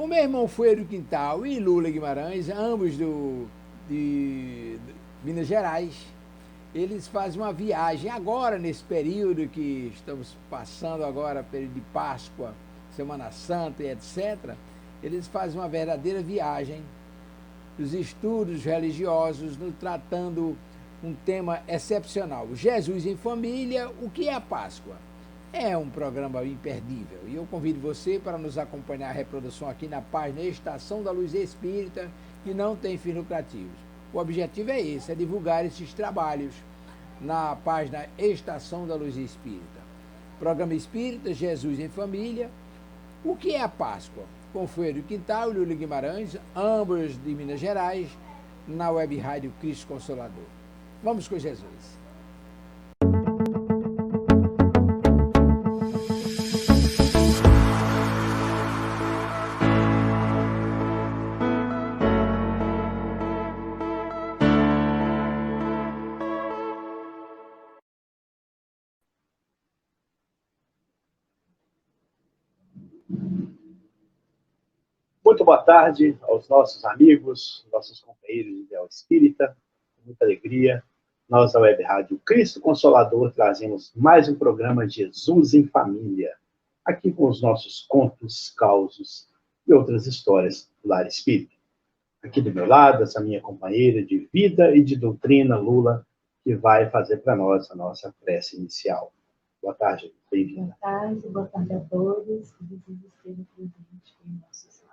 O meu irmão Fueiro Quintal e Lula Guimarães, ambos de Minas Gerais, eles fazem uma viagem agora, nesse período que estamos passando agora, período de Páscoa, Semana Santa e etc., eles fazem uma verdadeira viagem dos estudos religiosos, nos tratando um tema excepcional. Jesus em Família, o que é a Páscoa? É um programa imperdível e eu convido você para nos acompanhar a reprodução aqui na página Estação da Luz Espírita, que não tem fins lucrativos. O objetivo é esse, é divulgar esses trabalhos na página Estação da Luz Espírita. Programa Espírita, Jesus em Família. O que é a Páscoa? Com Fueiro Quintal e Lula Guimarães, ambos de Minas Gerais, na web rádio Cristo Consolador. Vamos com Jesus. Muito boa tarde aos nossos amigos, nossos companheiros de Ideal Espírita. Com muita alegria, nós da Web Rádio Cristo Consolador trazemos mais um programa Jesus em Família, aqui com os nossos contos, causos e outras histórias do lar espírita. Aqui do meu lado, essa minha companheira de vida e de doutrina, Lula, que vai fazer para nós a nossa prece inicial. Boa tarde, bem-vinda. Boa tarde a todos, que Jesus esteja presente em nossos lares.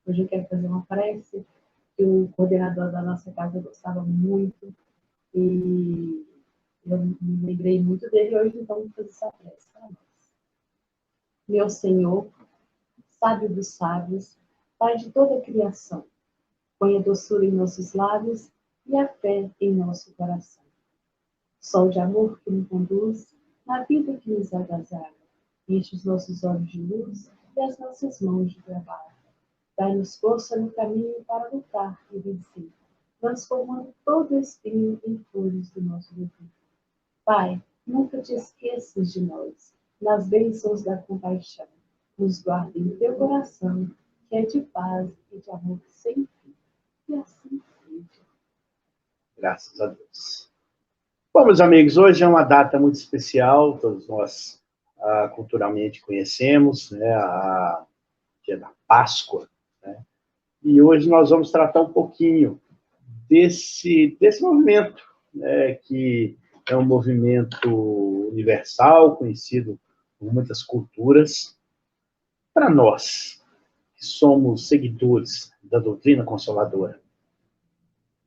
Hoje eu quero fazer uma prece que o coordenador da nossa casa gostava muito e eu me lembrei muito dele hoje, então vou fazer essa prece para nós. Meu Senhor, sábio dos sábios, Pai de toda a criação, põe a doçura em nossos lábios e a fé em nosso coração. Sol de amor que nos conduz, na vida que nos agasalha, enche os nossos olhos de luz e as nossas mãos de trabalho. Dai-nos força no caminho para lutar e vencer, transformando todo espinho em flores do nosso dever. Pai, nunca te esqueças de nós, nas bênçãos da compaixão. Nos guarda em teu coração, que é de paz e de amor sem fim. E assim seja. Graças a Deus. Bom, meus amigos, hoje é uma data muito especial, todos nós culturalmente conhecemos, né, a dia da Páscoa, né? E hoje nós vamos tratar um pouquinho desse movimento, né, que é um movimento universal, conhecido por muitas culturas. Para nós, que somos seguidores da doutrina consoladora,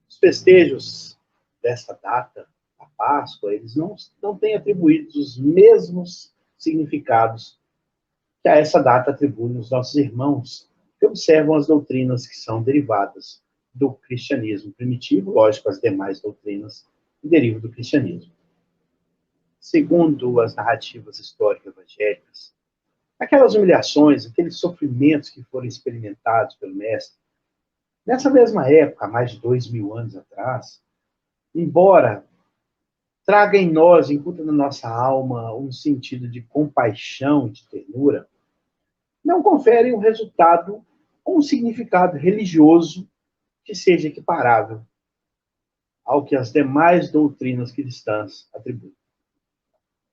os festejos desta data, a Páscoa, eles não têm atribuído os mesmos significados que a essa data atribuem os nossos irmãos que observam as doutrinas que são derivadas do cristianismo primitivo, lógico, as demais doutrinas que derivam do cristianismo. Segundo as narrativas históricas evangélicas, aquelas humilhações, aqueles sofrimentos que foram experimentados pelo Mestre, nessa mesma época, há mais de 2000 anos atrás, embora traga em nós, incuta na nossa alma, um sentido de compaixão, de ternura, não conferem um resultado ou um significado religioso que seja equiparável ao que as demais doutrinas cristãs atribuem.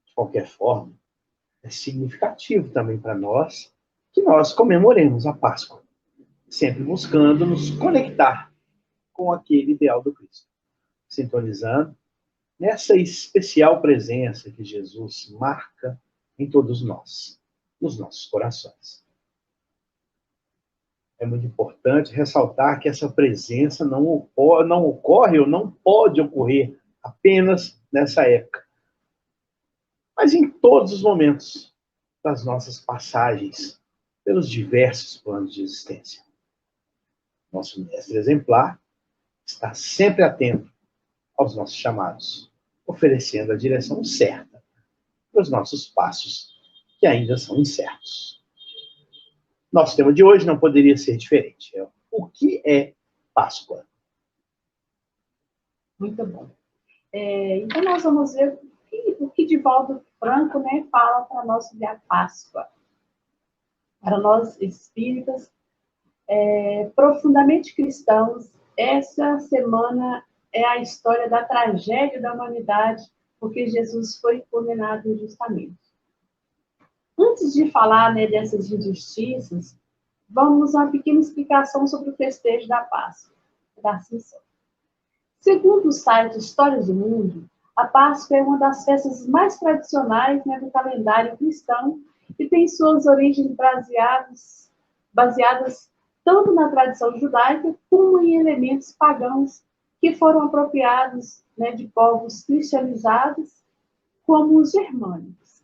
De qualquer forma, é significativo também para nós que nós comemoremos a Páscoa, sempre buscando nos conectar com aquele ideal do Cristo, sintonizando nessa especial presença que Jesus marca em todos nós, nos nossos corações. É muito importante ressaltar que essa presença não ocorre ou não pode ocorrer apenas nessa época, mas em todos os momentos das nossas passagens pelos diversos planos de existência. Nosso mestre exemplar está sempre atento aos nossos chamados, oferecendo a direção certa para os nossos passos, que ainda são incertos. Nosso tema de hoje não poderia ser diferente. O que é Páscoa? Muito bom. Então, nós vamos ver o que Divaldo Franco, né, fala para nós sobre a Páscoa. Para nós espíritas, profundamente cristãos, essa semana é a história da tragédia da humanidade, porque Jesus foi condenado injustamente. Antes de falar, né, dessas injustiças, vamos a uma pequena explicação sobre o festejo da Páscoa, da Ascensão. Segundo o site Histórias do Mundo, a Páscoa é uma das festas mais tradicionais, né, do calendário cristão e tem suas origens baseadas tanto na tradição judaica como em elementos pagãos que foram apropriados, né, de povos cristianizados como os germânicos.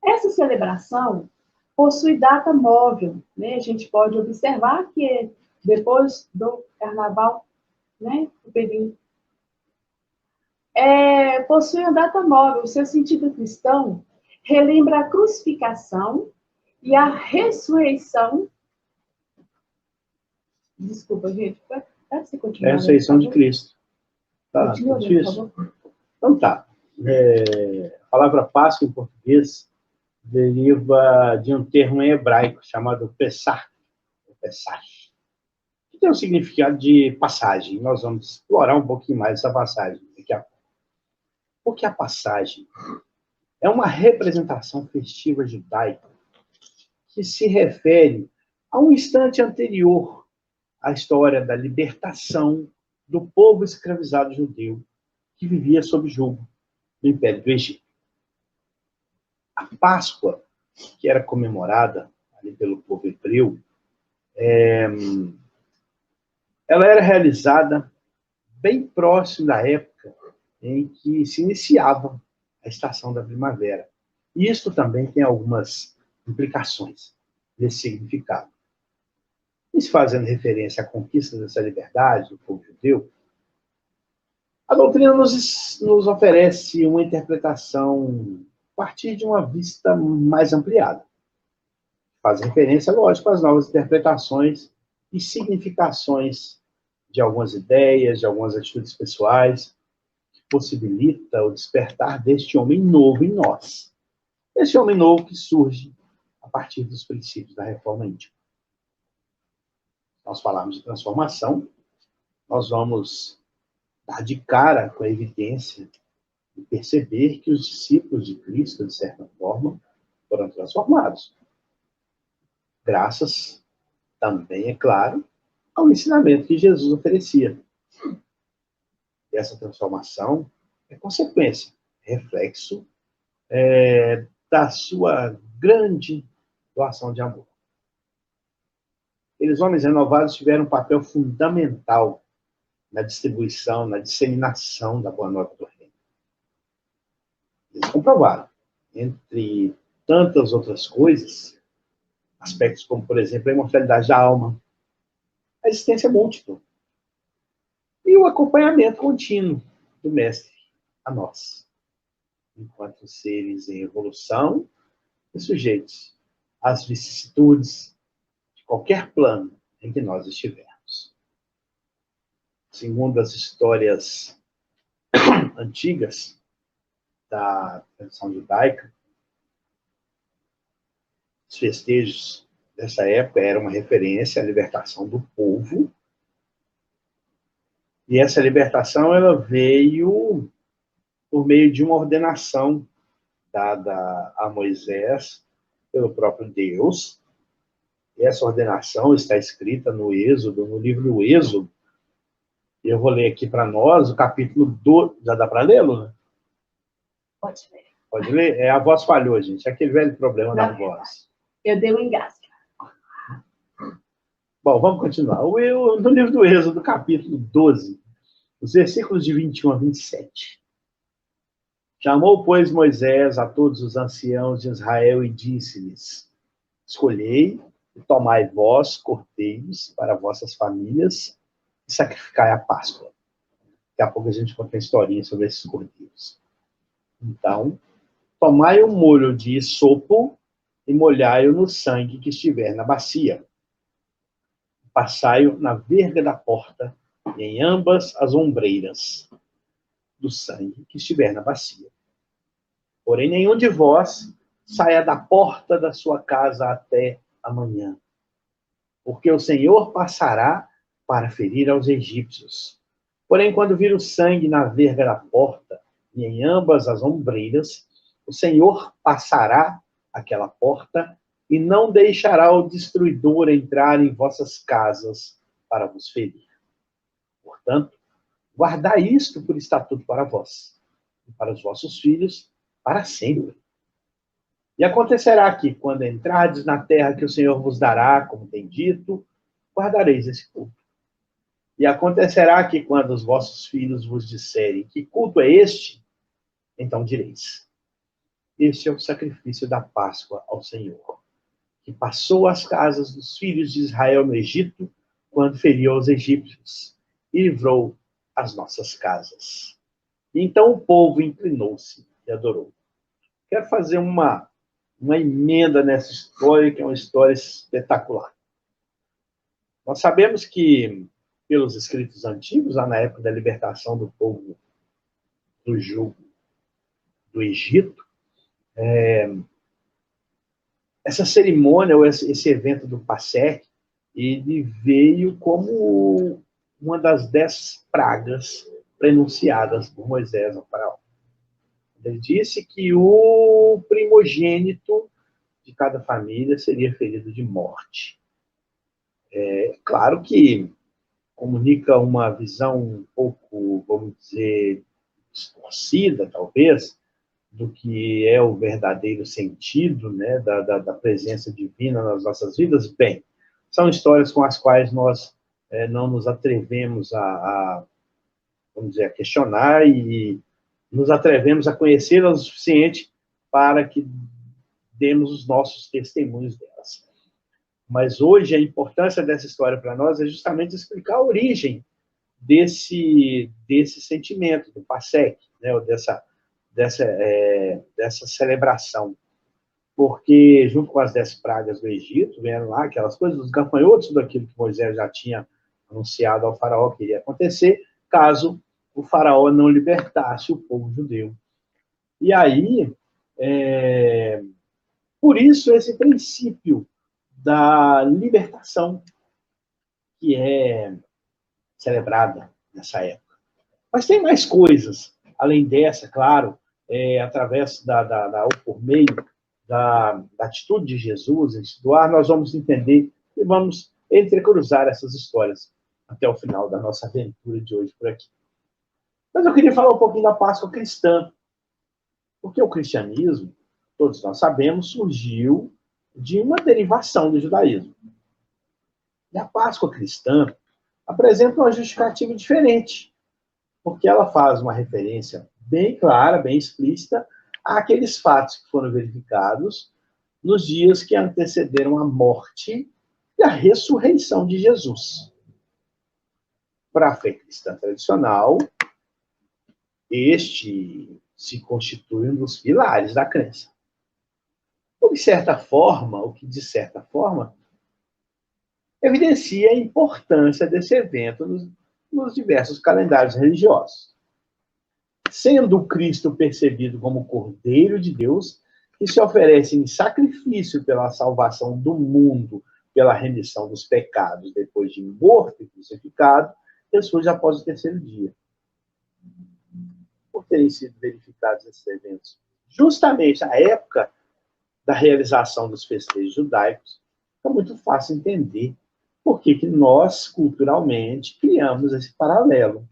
Essa celebração possui data móvel, né? A gente pode observar que depois do Carnaval, né, o período, possui uma data móvel. O seu sentido cristão relembra a crucificação e a ressurreição. Desculpa, gente. Pode você continuar? É a ressurreição de Cristo. Tá, continua, por favor. Então tá. A palavra Páscoa em português deriva de um termo em hebraico chamado Pesach, que tem o significado de passagem. Nós vamos explorar um pouquinho mais essa passagem daqui a pouco. Porque a passagem é uma representação festiva judaica que se refere a um instante anterior à história da libertação do povo escravizado judeu que vivia sob jugo do Império do Egito. A Páscoa, que era comemorada ali pelo povo hebreu, ela era realizada bem próximo da época em que se iniciava a estação da primavera. E isso também tem algumas implicações nesse significado. E se fazendo referência à conquista dessa liberdade do povo judeu, a doutrina nos oferece uma interpretação a partir de uma vista mais ampliada. Faz referência, lógico, às novas interpretações e significações de algumas ideias, de algumas atitudes pessoais, que possibilita o despertar deste homem novo em nós. Esse homem novo que surge a partir dos princípios da reforma íntima. Nós falamos de transformação, nós vamos dar de cara com a evidência e perceber que os discípulos de Cristo, de certa forma, foram transformados. Graças também, é claro, ao ensinamento que Jesus oferecia. E essa transformação é consequência, reflexo da sua grande doação de amor. Aqueles homens renovados tiveram um papel fundamental na distribuição, na disseminação da Boa Nova do Reino. Eles comprovaram, entre tantas outras coisas, aspectos como, por exemplo, a imortalidade da alma, a existência múltipla e o acompanhamento contínuo do Mestre a nós, enquanto seres em evolução e sujeitos às vicissitudes de qualquer plano em que nós estivermos. Segundo as histórias antigas da tradição judaica, os festejos dessa época eram uma referência à libertação do povo. E essa libertação ela veio por meio de uma ordenação dada a Moisés pelo próprio Deus. E essa ordenação está escrita no Êxodo, no livro do Êxodo. E eu vou ler aqui para nós o capítulo 2. Já dá para lê-lo, né? Pode ler. Pode ler? A voz falhou, gente. É aquele velho problema da voz. Eu dei um engasgo. Bom, vamos continuar. No livro do Êxodo, capítulo 12, os versículos de 21 a 27. Chamou, pois, Moisés a todos os anciãos de Israel e disse-lhes: escolhei e tomai vós cordeiros para vossas famílias e sacrificai a Páscoa. Daqui a pouco a gente conta uma historinha sobre esses cordeiros. Então, tomai o molho de isopo e molhai-o no sangue que estiver na bacia. Passai-o na verga da porta e em ambas as ombreiras do sangue que estiver na bacia. Porém, nenhum de vós saia da porta da sua casa até amanhã, porque o Senhor passará para ferir aos egípcios. Porém, quando vir o sangue na verga da porta e em ambas as ombreiras, o Senhor passará aquela porta e não deixará o destruidor entrar em vossas casas para vos ferir. Portanto, guardai isto por estatuto para vós e para os vossos filhos para sempre. E acontecerá que, quando entrardes na terra que o Senhor vos dará, como tem dito, guardareis esse culto. E acontecerá que, quando os vossos filhos vos disserem que culto é este, então direis: este é o sacrifício da Páscoa ao Senhor, que passou às casas dos filhos de Israel no Egito, quando feriu aos egípcios, e livrou as nossas casas. E então o povo inclinou-se e adorou. Quero fazer uma emenda nessa história, que é uma história espetacular. Nós sabemos que, pelos escritos antigos, lá na época da libertação do povo do jugo do Egito, essa cerimônia, ou esse evento do Pasec, ele veio como uma das 10 pragas prenunciadas por Moisés ao faraó. Ele disse que o primogênito de cada família seria ferido de morte. Claro que comunica uma visão um pouco, vamos dizer, distorcida, talvez, do que é o verdadeiro sentido, né, da presença divina nas nossas vidas. Bem, são histórias com as quais nós não nos atrevemos vamos dizer, a questionar e nos atrevemos a conhecê-las o suficiente para que demos os nossos testemunhos delas. Mas hoje a importância dessa história para nós é justamente explicar a origem desse sentimento, do Pasec, né, ou dessa celebração. Porque, junto com as 10 pragas do Egito, vieram lá aquelas coisas, os gafanhotos, tudo aquilo que Moisés já tinha anunciado ao faraó que iria acontecer, caso o faraó não libertasse o povo judeu. E aí, por isso, esse princípio da libertação que é celebrada nessa época. Mas tem mais coisas, além dessa, claro, através ou por meio da atitude de Jesus em se doar, nós vamos entender e vamos entrecruzar essas histórias até o final da nossa aventura de hoje por aqui. Mas eu queria falar um pouquinho da Páscoa cristã, porque o cristianismo, todos nós sabemos, surgiu de uma derivação do judaísmo. E a Páscoa cristã apresenta uma justificativa diferente, porque ela faz uma referência bem clara, bem explícita, àqueles fatos que foram verificados nos dias que antecederam a morte e a ressurreição de Jesus. Para a fé cristã tradicional, este se constitui um dos pilares da crença. O que, de certa forma, evidencia a importância desse evento nos diversos calendários religiosos. Sendo o Cristo percebido como Cordeiro de Deus, que se oferece em sacrifício pela salvação do mundo, pela remissão dos pecados, depois de morto e crucificado, ressurge após o 3º dia. Por terem sido verificados esses eventos justamente na época da realização dos festejos judaicos, é muito fácil entender por que nós, culturalmente, criamos esse paralelo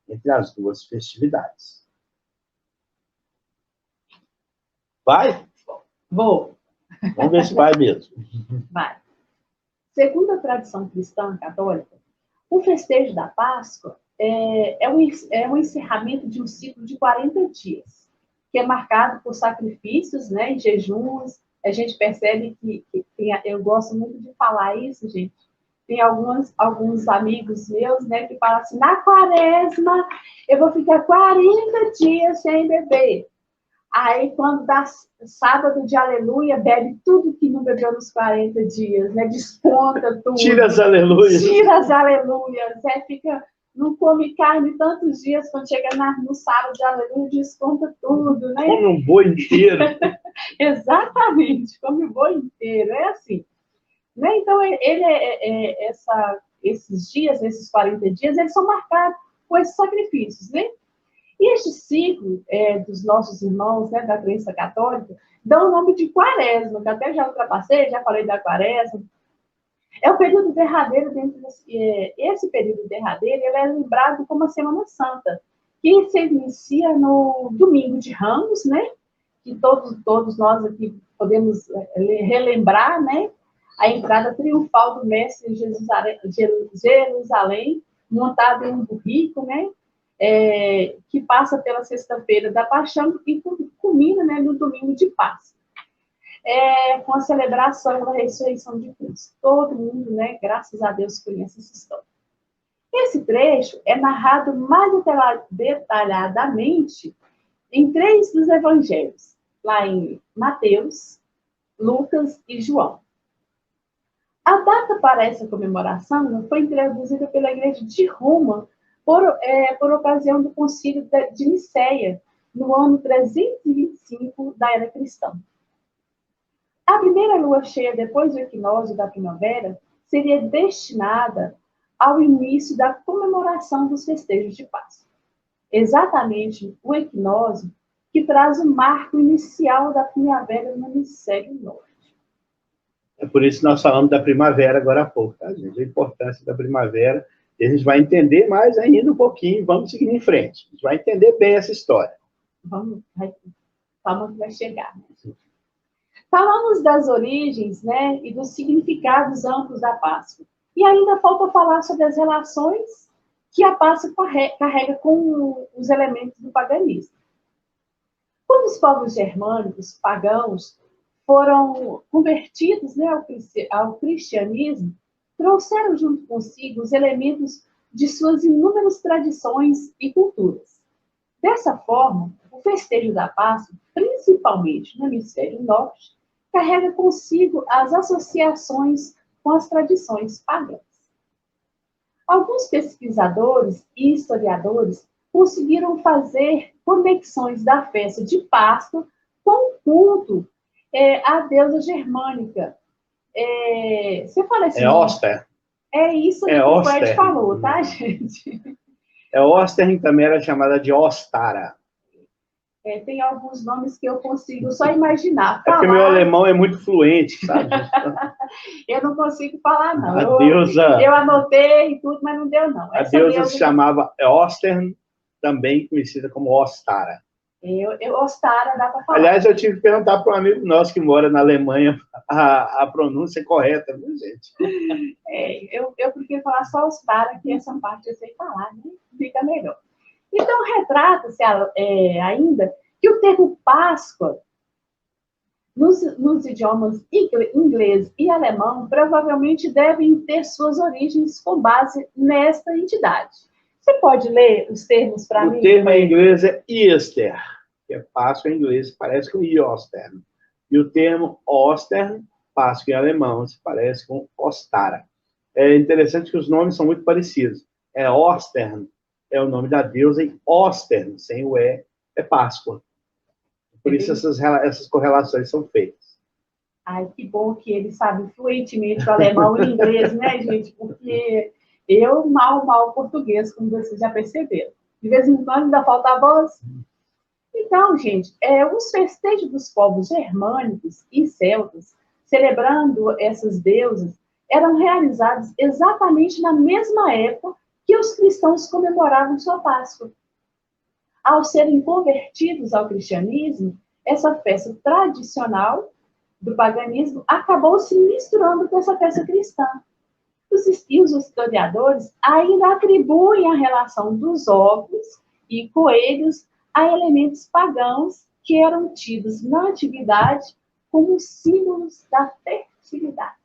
entre as duas festividades. Vai? Vou. Vamos ver se vai mesmo. Vai. Segundo a tradição cristã católica, o festejo da Páscoa é o encerramento de um ciclo de 40 dias, que é marcado por sacrifícios, né, e jejuns. A gente percebe que eu gosto muito de falar isso, gente. Tem alguns amigos meus, né, que falam assim: na quaresma eu vou ficar 40 dias sem beber. Aí, quando dá sábado de aleluia, bebe tudo que não bebeu nos 40 dias, né? Desconta tudo. Tira as aleluias. Tira as aleluias. Não come carne tantos dias, quando chega no sábado de aleluia, desconta tudo, né? Come um boi inteiro. Exatamente, come o boi inteiro. É assim. né? Então, esses dias, esses 40 dias, eles são marcados com esses sacrifícios, né? E este ciclo dos nossos irmãos, né, da crença católica, dá o nome de Quaresma, que até já ultrapassei, já falei da Quaresma. É o período derradeiro esse período derradeiro, ele é lembrado como a Semana Santa, que se inicia no Domingo de Ramos, né? Que todos nós aqui podemos relembrar, né? A entrada triunfal do Mestre em Jerusalém, montado em um burrico, né? Que passa pela sexta-feira da Paixão e culmina, né, no domingo de Páscoa. Com a celebração da ressurreição de Cristo. Todo mundo, né, graças a Deus, conhece essa história. Esse trecho é narrado mais detalhadamente em 3 dos evangelhos, lá em Mateus, Lucas e João. A data para essa comemoração foi introduzida pela Igreja de Roma por ocasião do Concílio de Nicéia, no ano 325 da Era Cristã. A primeira lua cheia depois do equinócio da primavera seria destinada ao início da comemoração dos festejos de Páscoa. Exatamente o equinócio que traz o marco inicial da primavera no hemisfério norte. É por isso que nós falamos da primavera agora há pouco, tá, gente? A importância da primavera. E a gente vai entender mais ainda um pouquinho, vamos seguir em frente. A gente vai entender bem essa história. Calma que vai chegar. Né? Falamos das origens, né, e dos significados amplos da Páscoa. E ainda falta falar sobre as relações que a Páscoa carrega com os elementos do paganismo. Quando os povos germânicos, pagãos, foram convertidos, né, ao cristianismo, trouxeram junto consigo os elementos de suas inúmeras tradições e culturas. Dessa forma, o festejo da Páscoa, principalmente no hemisfério norte, carrega consigo as associações com as tradições pagãs. Alguns pesquisadores e historiadores conseguiram fazer conexões da festa de Páscoa com o culto à deusa germânica. Você fala assim? É Oster. É isso que o Fred falou, tá, gente? Oster também era chamada de Ostara. Tem alguns nomes que eu consigo só imaginar. Porque meu alemão é muito fluente, sabe? Eu não consigo falar, não. Eu anotei e tudo, mas não deu, não. A deusa se chamava Ostern, também conhecida como Ostara. Ostara, dá para falar. Aliás, eu tive que perguntar para um amigo nosso que mora na Alemanha a pronúncia correta, viu, gente? Eu prefiro falar só Ostara, que essa parte eu sei falar, né? Fica melhor. Então, retrata-se ainda que o termo Páscoa, nos idiomas inglês e alemão, provavelmente devem ter suas origens com base nesta entidade. Você pode ler os termos para mim? O termo em inglês é Easter, que é Páscoa em inglês, parece com Ostern. E o termo Ostern, Páscoa em alemão, se parece com Ostara. É interessante que os nomes são muito parecidos. Ostern é o nome da deusa e Ostern, sem o E, é Páscoa. Por isso essas correlações são feitas. Ai, que bom que ele sabe fluentemente o alemão e o inglês, né, gente? Porque eu mal português, como vocês já perceberam. De vez em quando ainda falta a voz. Então, gente, os festejos dos povos germânicos e celtas, celebrando essas deusas, eram realizados exatamente na mesma época que os cristãos comemoravam sua Páscoa. Ao serem convertidos ao cristianismo, essa festa tradicional do paganismo acabou se misturando com essa festa cristã. Os historiadores ainda atribuem a relação dos ovos e coelhos a elementos pagãos que eram tidos na antiguidade como símbolos da fertilidade.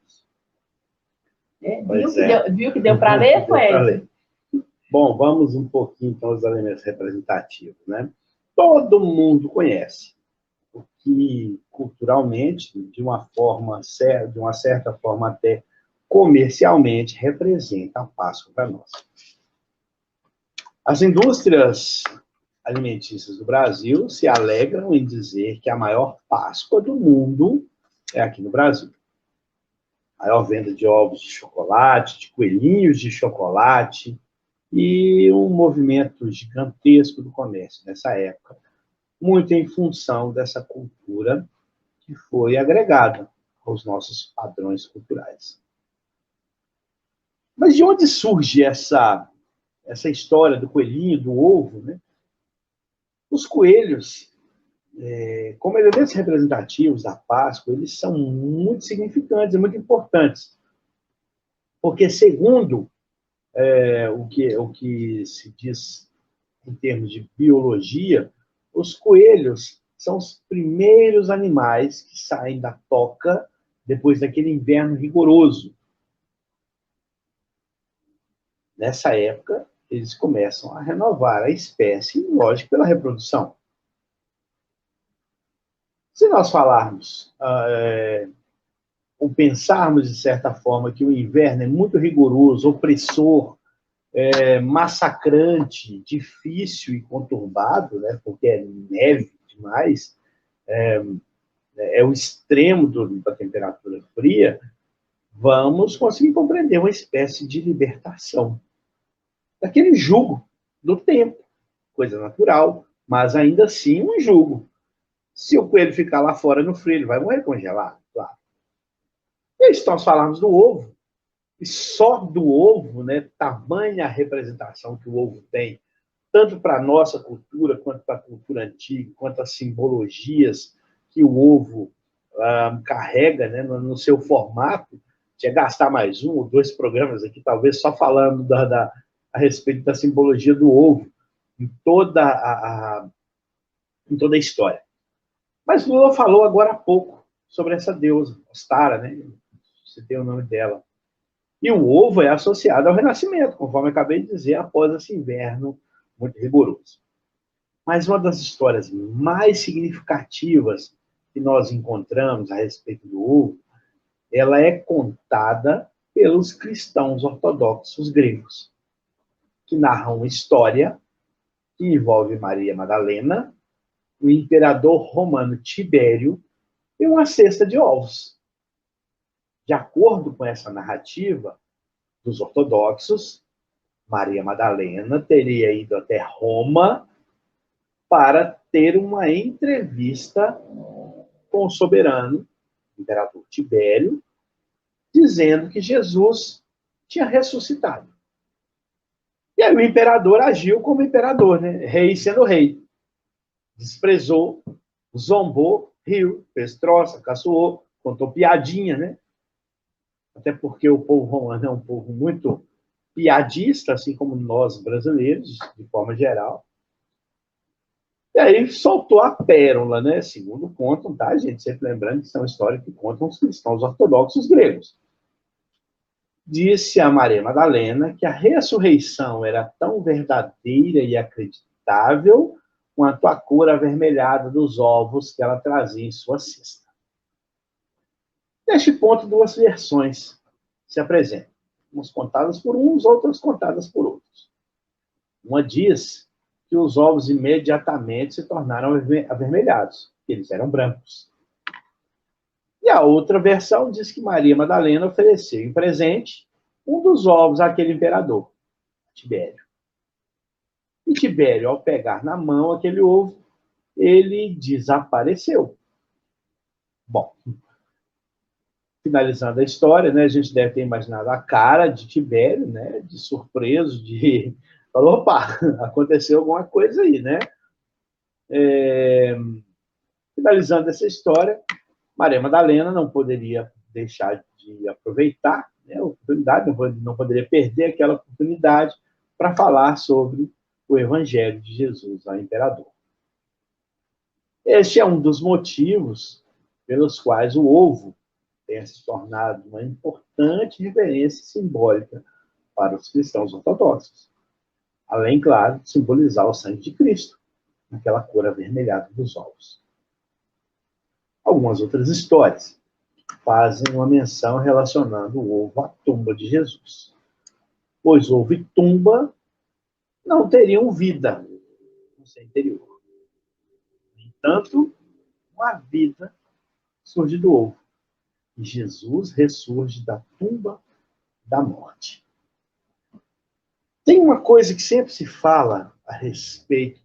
Viu que deu para ler, Fred? Bom, vamos um pouquinho, então, aos elementos representativos, né? Todo mundo conhece o que, culturalmente, de uma certa forma até comercialmente, representa a Páscoa para nós. As indústrias alimentícias do Brasil se alegram em dizer que a maior Páscoa do mundo é aqui no Brasil. maior venda de ovos de chocolate, de coelhinhos de chocolate, e um movimento gigantesco do comércio nessa época, muito em função dessa cultura que foi agregada aos nossos padrões culturais. Mas de onde surge essa história do coelhinho, do ovo, né? Os coelhos, como elementos representativos da Páscoa, eles são muito significantes e muito importantes, porque segundo o que se diz em termos de biologia, os coelhos são os primeiros animais que saem da toca depois daquele inverno rigoroso. Nessa época, eles começam a renovar a espécie, lógico, pela reprodução. Se nós falarmos, ou pensarmos, de certa forma, que o inverno é muito rigoroso, opressor, massacrante, difícil e conturbado, né, porque é neve demais, é o extremo da temperatura fria, vamos conseguir compreender uma espécie de libertação daquele jugo do tempo, coisa natural, mas ainda assim um jugo. Se o coelho ficar lá fora no frio, ele vai morrer congelado, claro. E aí, se nós falarmos do ovo, e só do ovo, né, tamanha a representação que o ovo tem, tanto para a nossa cultura, quanto para a cultura antiga, quanto as simbologias que o ovo carrega, né, no seu formato. Tinha gastar mais 1 ou 2 programas aqui, talvez, só falando a respeito da simbologia do ovo em toda a história. Mas Lula falou agora há pouco sobre essa deusa, Ostara, né? Você tem o nome dela. E o ovo é associado ao renascimento, conforme eu acabei de dizer, após esse inverno muito rigoroso. Mas uma das histórias mais significativas que nós encontramos a respeito do ovo, ela é contada pelos cristãos ortodoxos gregos, que narram uma história que envolve Maria Madalena, o imperador romano Tibério e uma cesta de ovos. De acordo com essa narrativa dos ortodoxos, Maria Madalena teria ido até Roma para ter uma entrevista com o soberano, o imperador Tibério, dizendo que Jesus tinha ressuscitado. E aí o imperador agiu como imperador, né? Rei sendo rei. Desprezou, zombou, riu, fez troça, caçoou, contou piadinha, né? Até porque o povo romano é um povo muito piadista, assim como nós brasileiros, de forma geral. E aí soltou a pérola, né? Segundo contam, tá, gente? Sempre lembrando que são histórias que contam os cristãos ortodoxos gregos. Disse a Maria Madalena que a ressurreição era tão verdadeira e acreditável quanto a cor avermelhada dos ovos que ela trazia em sua cesta. Neste ponto, 2 versões se apresentam. Umas contadas por uns, outras contadas por outros. Uma diz que os ovos imediatamente se tornaram avermelhados, que eles eram brancos. E a outra versão diz que Maria Madalena ofereceu em presente um dos ovos àquele imperador, Tibério. E Tibério, ao pegar na mão aquele ovo, ele desapareceu. Bom, finalizando a história, né, a gente deve ter imaginado a cara de Tibério, né, de surpreso, de... Falou, opa, aconteceu alguma coisa aí, né? Finalizando essa história, Maria Madalena não poderia deixar de aproveitar, né, a oportunidade, não poderia perder aquela oportunidade para falar sobre o Evangelho de Jesus ao imperador. Este é um dos motivos pelos quais o ovo tenha se tornado uma importante referência simbólica para os cristãos ortodoxos. Além, claro, de simbolizar o sangue de Cristo, naquela cor avermelhada dos ovos. Algumas outras histórias fazem uma menção relacionando o ovo à tumba de Jesus. Pois ovo e tumba não teriam vida no seu interior. No entanto, uma vida surge do ovo. e Jesus ressurge da tumba da morte. Tem uma coisa que sempre se fala a respeito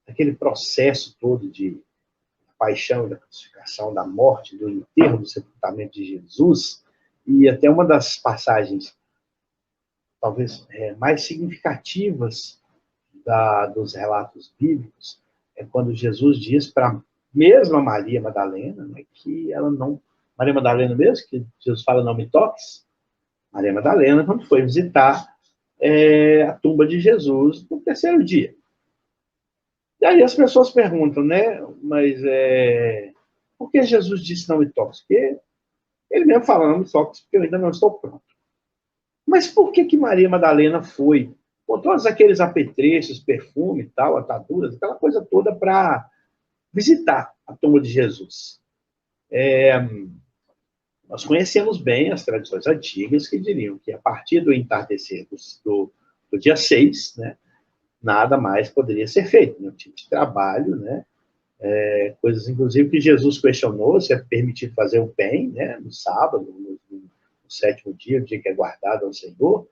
daquele processo todo de paixão, da crucificação, da morte, do enterro, do sepultamento de Jesus, e até uma das passagens talvez mais significativas dos relatos bíblicos é quando Jesus diz para a mesma Maria Madalena, né, que ela não... Maria Madalena mesmo, que Jesus fala, não me toques. Maria Madalena, quando foi visitar a tumba de Jesus no terceiro dia. E aí as pessoas perguntam, né, mas por que Jesus disse não me toques? Porque ele mesmo fala, não me toques, porque eu ainda não estou pronto. Mas por que Maria Madalena foi, com todos aqueles apetrechos, perfume e tal, ataduras, aquela coisa toda para visitar a tumba de Jesus? Nós conhecemos bem as tradições antigas que diriam que a partir do entardecer do dia 6, né, nada mais poderia ser feito, né? Tipo de trabalho, né? Coisas, inclusive, que Jesus questionou se é permitido fazer o bem, né? No sábado, no sétimo dia, o dia que é guardado ao Senhor,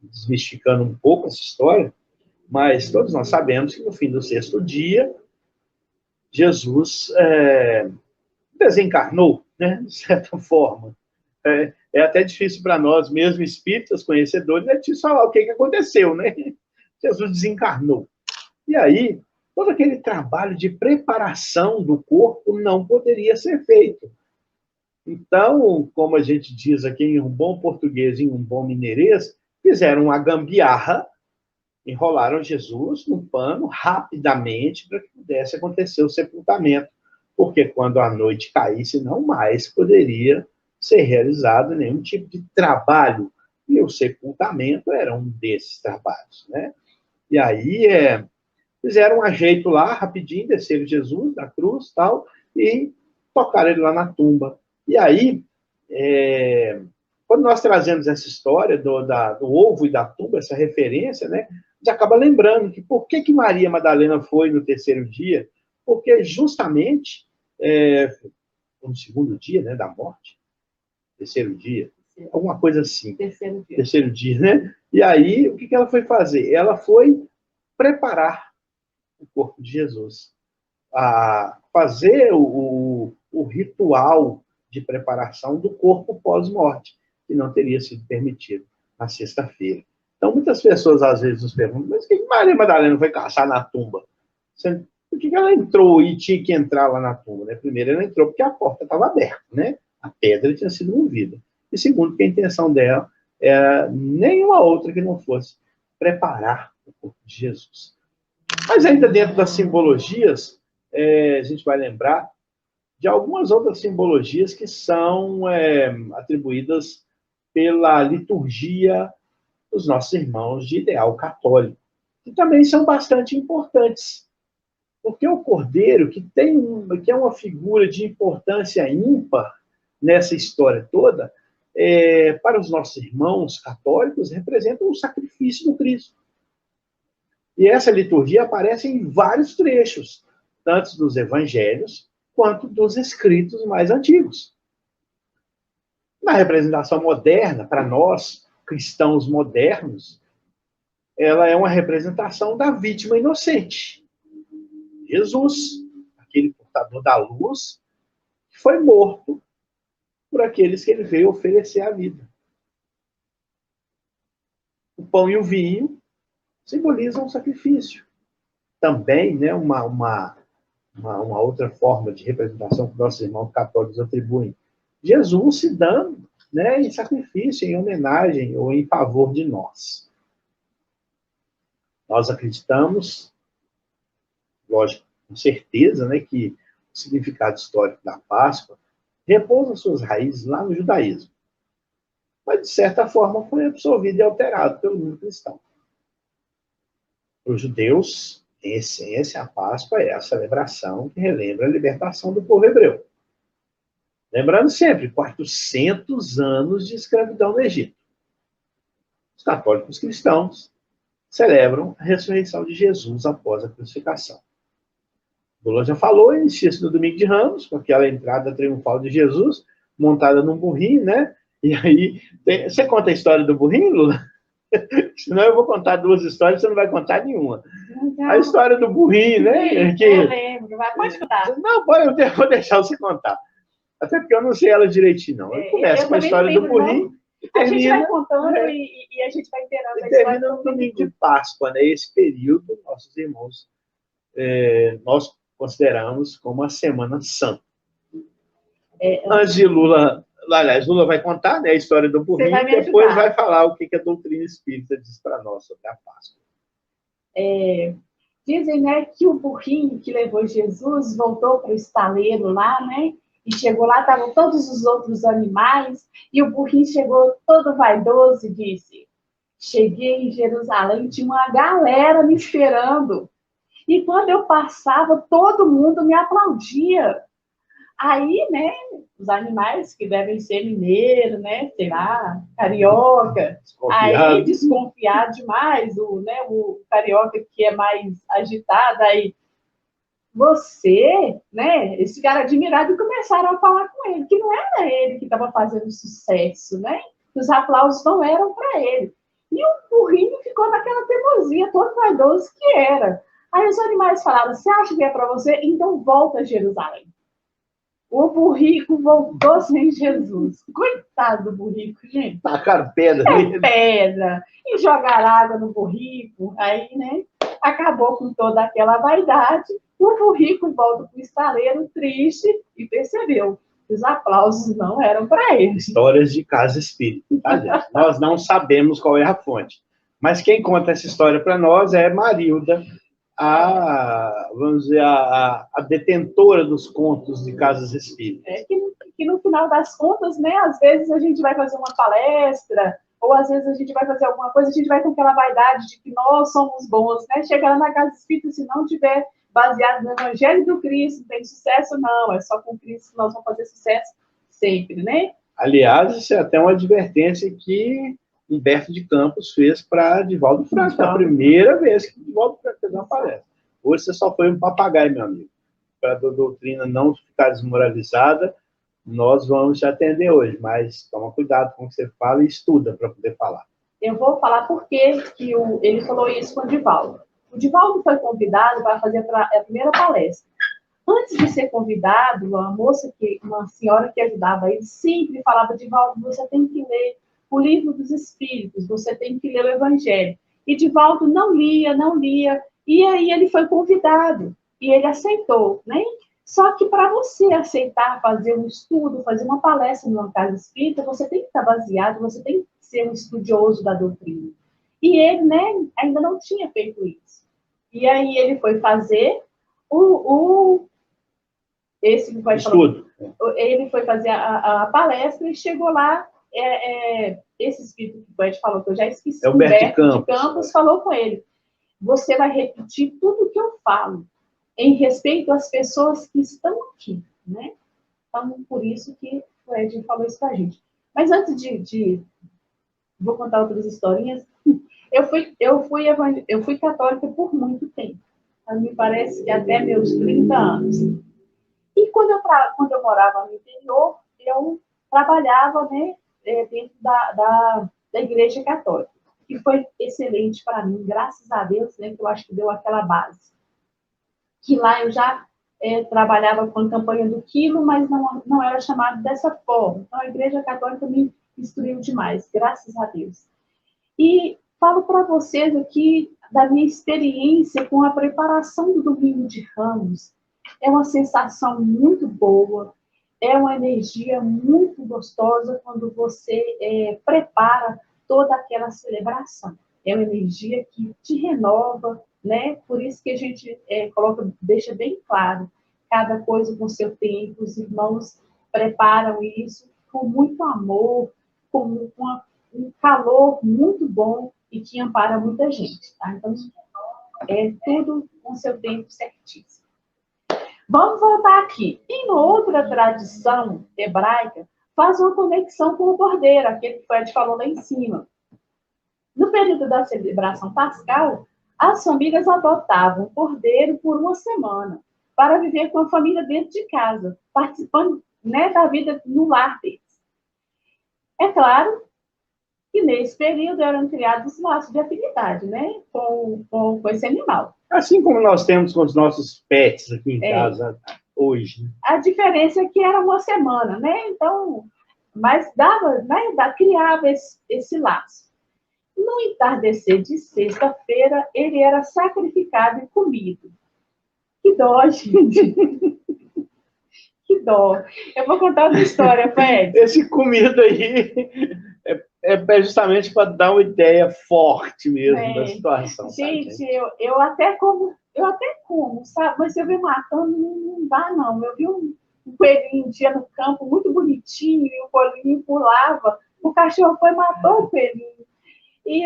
desmistificando um pouco essa história, mas todos nós sabemos que no fim do sexto dia, Jesus desencarnou, né? De certa forma. É até difícil para nós, mesmo espíritas, conhecedores, é difícil falar o que aconteceu, né? Jesus desencarnou. E aí, todo aquele trabalho de preparação do corpo não poderia ser feito. Então, como a gente diz aqui em um bom português, em um bom mineirês, fizeram uma gambiarra, enrolaram Jesus no pano rapidamente para que pudesse acontecer o sepultamento, porque quando a noite caísse, não mais poderia ser realizado nenhum tipo de trabalho, e o sepultamento era um desses trabalhos, né? E aí fizeram um ajeito lá, rapidinho, desceram Jesus da cruz tal, e tocaram ele lá na tumba. E aí, quando nós trazemos essa história do ovo e da tumba, essa referência, né, a gente acaba lembrando que por que Maria Madalena foi no terceiro dia? Porque justamente no segundo dia, né, da morte, terceiro dia, alguma coisa assim. Terceiro dia, né? E aí, o que ela foi fazer? Ela foi preparar o corpo de Jesus, a fazer o ritual de preparação do corpo pós-morte, que não teria sido permitido na sexta-feira. Então, muitas pessoas às vezes nos perguntam, mas por que Maria Madalena foi caçar na tumba? Por que ela entrou e tinha que entrar lá na tumba? Né? Primeiro, ela entrou porque a porta estava aberta, né? A pedra tinha sido movida. E segundo, que a intenção dela era nenhuma outra que não fosse preparar o corpo de Jesus. Mas ainda dentro das simbologias, a gente vai lembrar de algumas outras simbologias que são atribuídas pela liturgia dos nossos irmãos de ideal católico, que também são bastante importantes. Porque o Cordeiro, que é uma figura de importância ímpar nessa história toda, para os nossos irmãos católicos, representa o sacrifício do Cristo. E essa liturgia aparece em vários trechos, tanto dos evangelhos quanto dos escritos mais antigos. Na representação moderna, para nós, cristãos modernos, ela é uma representação da vítima inocente. Jesus, aquele portador da luz, que foi morto por aqueles que ele veio oferecer a vida. O pão e o vinho simbolizam um sacrifício. Também, né, uma outra forma de representação que nossos irmãos católicos atribuem. Jesus se dando, né, em sacrifício, em homenagem ou em favor de nós. Nós acreditamos, lógico, com certeza, né, que o significado histórico da Páscoa repousa suas raízes lá no judaísmo. Mas, de certa forma, foi absorvido e alterado pelo mundo cristão. Para os judeus, em essência, a Páscoa é a celebração que relembra a libertação do povo hebreu. Lembrando sempre, 400 anos de escravidão no Egito. Os católicos cristãos celebram a ressurreição de Jesus após a crucificação. Lula já falou, inicia-se no domingo de Ramos, com aquela entrada triunfal de Jesus, montada num burrinho, né? E aí, você conta a história do burrinho, Lula? Senão eu vou contar duas histórias, você não vai contar nenhuma. Então, A história do burrinho, né? eu lembro, pode contar. Não, eu vou deixar você contar. Até porque eu não sei ela direitinho, não. Eu começo com a história do burrinho e termina... A gente vai contando é, e a gente vai inteirando a história. Termina no domingo de Páscoa, né? Esse período, nossos irmãos, nós consideramos como a Semana Santa. Antes de Lula... Aliás, Lula vai contar, né, a história do burrinho e depois vai falar o que a doutrina espírita diz para nós sobre a Páscoa. Dizem, né, que o burrinho que levou Jesus voltou para o estaleiro lá, né? E chegou lá, estavam todos os outros animais, e o burrinho chegou todo vaidoso e disse: cheguei em Jerusalém, tinha uma galera me esperando. E quando eu passava, todo mundo me aplaudia. Aí, né, os animais que devem ser mineiro, né, sei lá, carioca, aí desconfiado demais, o carioca que é mais agitado, aí você, né, esse cara admirado, e começaram a falar com ele, que não era ele que estava fazendo sucesso, né, os aplausos não eram para ele. E o burrinho ficou naquela teimosia, todo vaidoso que era. Aí os animais falaram: você acha que é para você? Então volta a Jerusalém. O burrico voltou sem Jesus. Coitado do burrico, gente. Tacaram pedra. Pedra. E jogaram água no burrico. Aí, né, acabou com toda aquela vaidade. O burrico volta para o estaleiro triste e percebeu que os aplausos não eram para ele. Histórias de casa espírita, tá, gente? Nós não sabemos qual é a fonte. Mas quem conta essa história para nós é Marilda, vamos dizer, a detentora dos contos de casas espíritas. Que no final das contas, né, às vezes a gente vai fazer uma palestra, ou às vezes a gente vai fazer alguma coisa, a gente vai com aquela vaidade de que nós somos bons, né? Chegar lá na casa espírita, se não tiver baseado no Evangelho do Cristo, não tem sucesso, não. É só com Cristo que nós vamos fazer sucesso sempre, né? Aliás, isso é até uma advertência que Humberto de Campos fez para Divaldo Franco. Foi a primeira vez que Divaldo Franco fez uma palestra. Hoje você só foi um papagaio, meu amigo. Para a doutrina não ficar desmoralizada, nós vamos te atender hoje, mas toma cuidado com o que você fala e estuda para poder falar. Eu vou falar por que ele falou isso com o Divaldo. O Divaldo foi convidado para fazer a primeira palestra. Antes de ser convidado, uma senhora que ajudava ele, sempre falava: Divaldo, você tem que ler o Livro dos Espíritos, você tem que ler o Evangelho. E Divaldo não lia, e aí ele foi convidado, e ele aceitou, né? Só que para você aceitar fazer um estudo, fazer uma palestra numa casa espírita, você tem que estar baseado, você tem que ser um estudioso da doutrina. E ele, né, ainda não tinha feito isso. E aí ele foi fazer esse que vai estudo. Ele foi fazer a palestra e chegou lá, esse espírito que o Ed falou, que eu já esqueci, Humberto de Campos falou com ele: você vai repetir tudo o que eu falo, em respeito às pessoas que estão aqui, né? Então, por isso que o Ed falou isso pra gente. Mas antes vou contar outras historinhas. Eu fui católica por muito tempo. Me parece que até meus 30 anos. E quando eu morava no interior, eu trabalhava, né, dentro da Igreja Católica, que foi excelente para mim, graças a Deus, né, que eu acho que deu aquela base. Que lá eu já trabalhava com a campanha do quilo, mas não era chamado dessa forma. Então, a Igreja Católica me instruiu demais, graças a Deus. E falo para vocês aqui da minha experiência com a preparação do Domingo de Ramos. É uma sensação muito boa, é uma energia muito gostosa quando você prepara toda aquela celebração. É uma energia que te renova, né? Por isso que a gente deixa bem claro, cada coisa com seu tempo, os irmãos preparam isso com muito amor, com um calor muito bom e que ampara muita gente, tá? Então, é tudo com seu tempo certíssimo. Vamos voltar aqui. Em outra tradição hebraica, faz uma conexão com o cordeiro, aquele que o Fred falou lá em cima. No período da celebração pascal, as famílias adotavam o cordeiro por uma semana. para viver com a família dentro de casa, participando, né, da vida no lar deles. É claro que nesse período eram criados laços de afinidade, né, com esse animal. Assim como nós temos com os nossos pets aqui em casa hoje. A diferença é que era uma semana, né? Então, mas dava, né, criava esse laço. No entardecer de sexta-feira, ele era sacrificado e comido. Que dó, gente. Que dó. Eu vou contar uma história, Fred. Esse comido aí é justamente para dar uma ideia forte mesmo da situação. Gente, tá, eu até como, sabe? Mas eu vi matando, não dá, não. Eu vi um coelhinho um dia no campo, muito bonitinho, e o coelhinho pulava. O cachorro foi e matou o coelhinho. E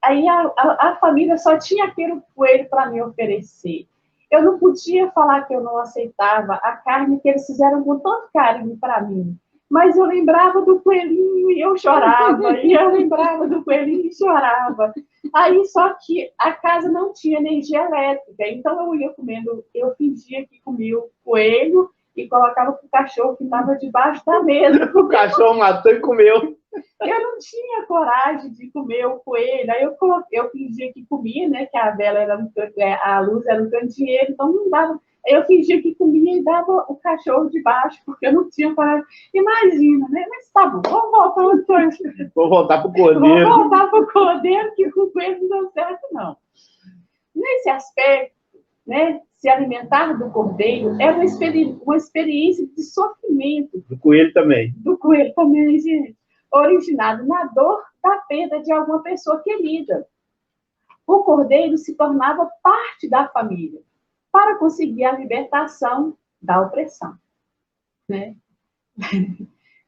aí a família só tinha aquele coelho para me oferecer. Eu não podia falar que eu não aceitava a carne que eles fizeram com tanto carinho para mim. Mas eu lembrava do coelhinho e eu chorava. E eu lembrava do coelhinho e chorava. Aí, só que a casa não tinha energia elétrica. Então, eu ia comendo, eu fingia que comia o coelho e colocava para o cachorro que estava debaixo da mesa. O cachorro matou e comeu. Eu não tinha coragem de comer o coelho. Aí eu fingia que comia, né? Que a vela era a luz era um candeeiro, então não dava. Eu fingia que comia e dava o cachorro de baixo, porque eu não tinha coragem. Imagina, né? Mas tá bom, vamos voltar Vou voltar para o cordeiro. Vamos voltar para o cordeiro, que com o coelho não deu certo, não. Nesse aspecto, né? Se alimentar do cordeiro é uma experiência de sofrimento. Do coelho também. Do coelho também, gente. Originado na dor da perda de alguma pessoa querida. O cordeiro se tornava parte da família para conseguir a libertação da opressão. Né?